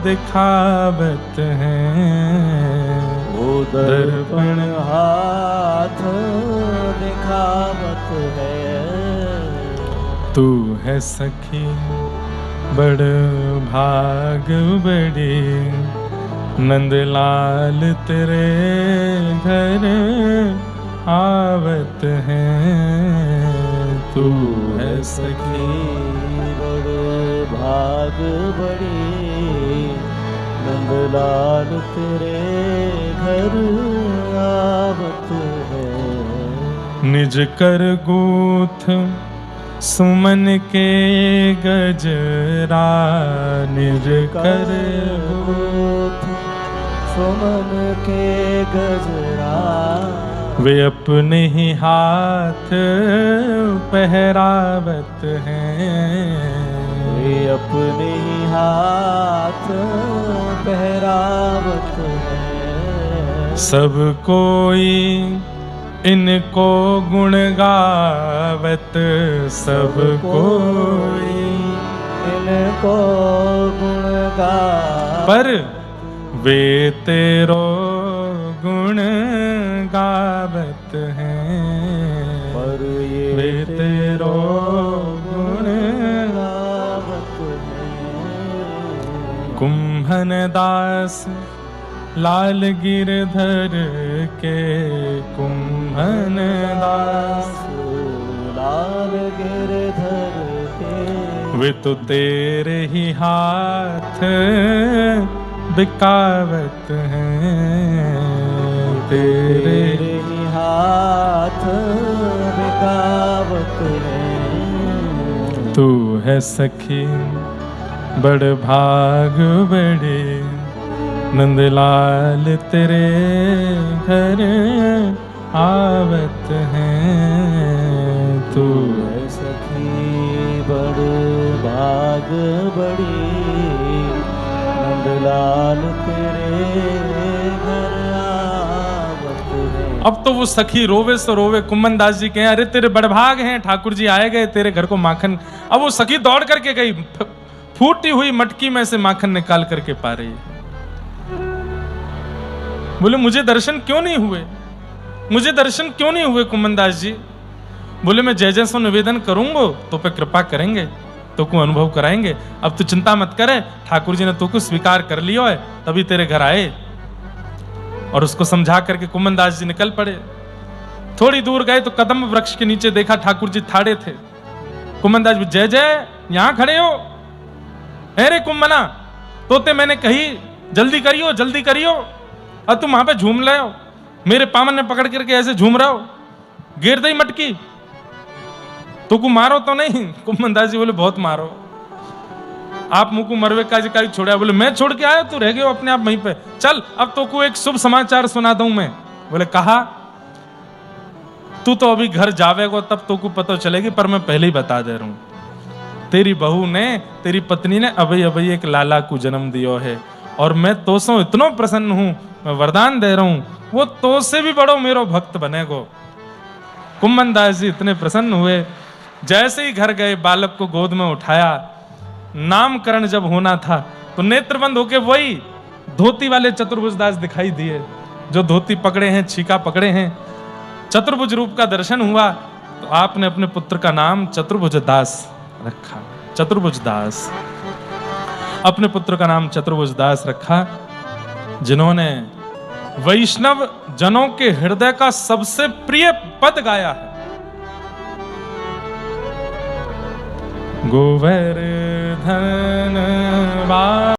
दिखावत हैं, वो दर्पण हाथ दिखावत है। तू है सखी बड़ भाग बड़ी, नंदलाल तेरे घर आवत हैं। तू है सखी बड़ भाग बड़ी, नंदलाल तेरे घर आवत है। निज कर गूथ सुमन के गजरा, निज कर गूथ सुमन के गजरा, वे अपने ही हाथ पहरावत हैं, वे अपने ही हाथ पहरावत हैं। सब कोई इनको गुण गावत, सब कोई इनको गुण गावत, पर वे तेरो गुण गावत हैं, पर ये वे तेरो गुण गावत हैं। कुंभ कुंभन दास लाल गिरधर के कुंभन दास लाल गिरधर के वे तो तेरे ही हाथ बिकावत हैं, तेरे ही हाथ बिकावत हैं। तू है सखी बड़ भाग बड़े नंदलाल तेरे घर आवत हैं। तू है सखी बड़ भाग बड़ी नंदलाल तेरे घर आवत है। अब तो वो सखी रोवे सो रोवे। कुंभन दास जी कहे अरे तेरे बड़भाग हैं, ठाकुर जी आए गए तेरे घर को माखन। अब वो सखी दौड़ करके गई, फूटी हुई मटकी में से माखन निकाल करके पा रही है। बोले मुझे दर्शन क्यों नहीं हुए, मुझे दर्शन क्यों नहीं हुए कुंभन दास जी? बोले मैं जय जय सो निवेदन करूंगा तो पे कृपा करेंगे, तो को अनुभव कराएंगे। अब तू चिंता मत करे, ठाकुर जी ने तो को स्वीकार कर लियो है, तभी तेरे घर आए। और उसको समझा करके कुंभन दास जी निकल पड़े। थोड़ी दूर गए तो कदम वृक्ष के नीचे देखा ठाकुर जी थाड़े थे। कुंभन दास जय जय यहां खड़े हो? अरे कुंभना तोते मैंने कही जल्दी करियो जल्दी करियो, और तुम वहां पे झूम रहे हो, मेरे पामन ने पकड़ करके ऐसे झूम रहे हो, गिर दई मटकी तो को मारो तो नहीं? कुंभन दास जी बोले बहुत मारो। आप मुझको मरवे का जी छोड़ा? बोले मैं छोड़ के आया, तू रह गए अपने आप वहीं पे। चल अब तो को एक शुभ समाचार सुना दूं मैं। बोले कहा? तू तो अभी घर जावेगो तब तो को पता चलेगी, पर मैं पहले ही बता दे रहा हूं, तेरी बहू ने तेरी पत्नी ने अभी अभी एक लाला को जन्म दियो है, और मैं तो सो इतना प्रसन्न हूं, मैं वरदान दे रहा हूं वो तो से भी बड़ो मेरो भक्त बनेगो। कुंभन दास जी इतने प्रसन्न हुए। जैसे ही घर गए बालक को गोद में उठाया, नामकरण जब होना था तो नेत्र बंद होके वही धोती वाले चतुर्भुज दास दिखाई दिए, जो धोती पकड़े हैं, छीका पकड़े हैं। चतुर्भुज रूप का दर्शन हुआ तो आपने अपने पुत्र का नाम चतुर्भुज दास रखा। चतुर्भुज दास, अपने पुत्र का नाम चतुर्भुज दास रखा, जिन्होंने वैष्णव जनों के हृदय का सबसे प्रिय पद गाया है। गोवर्धन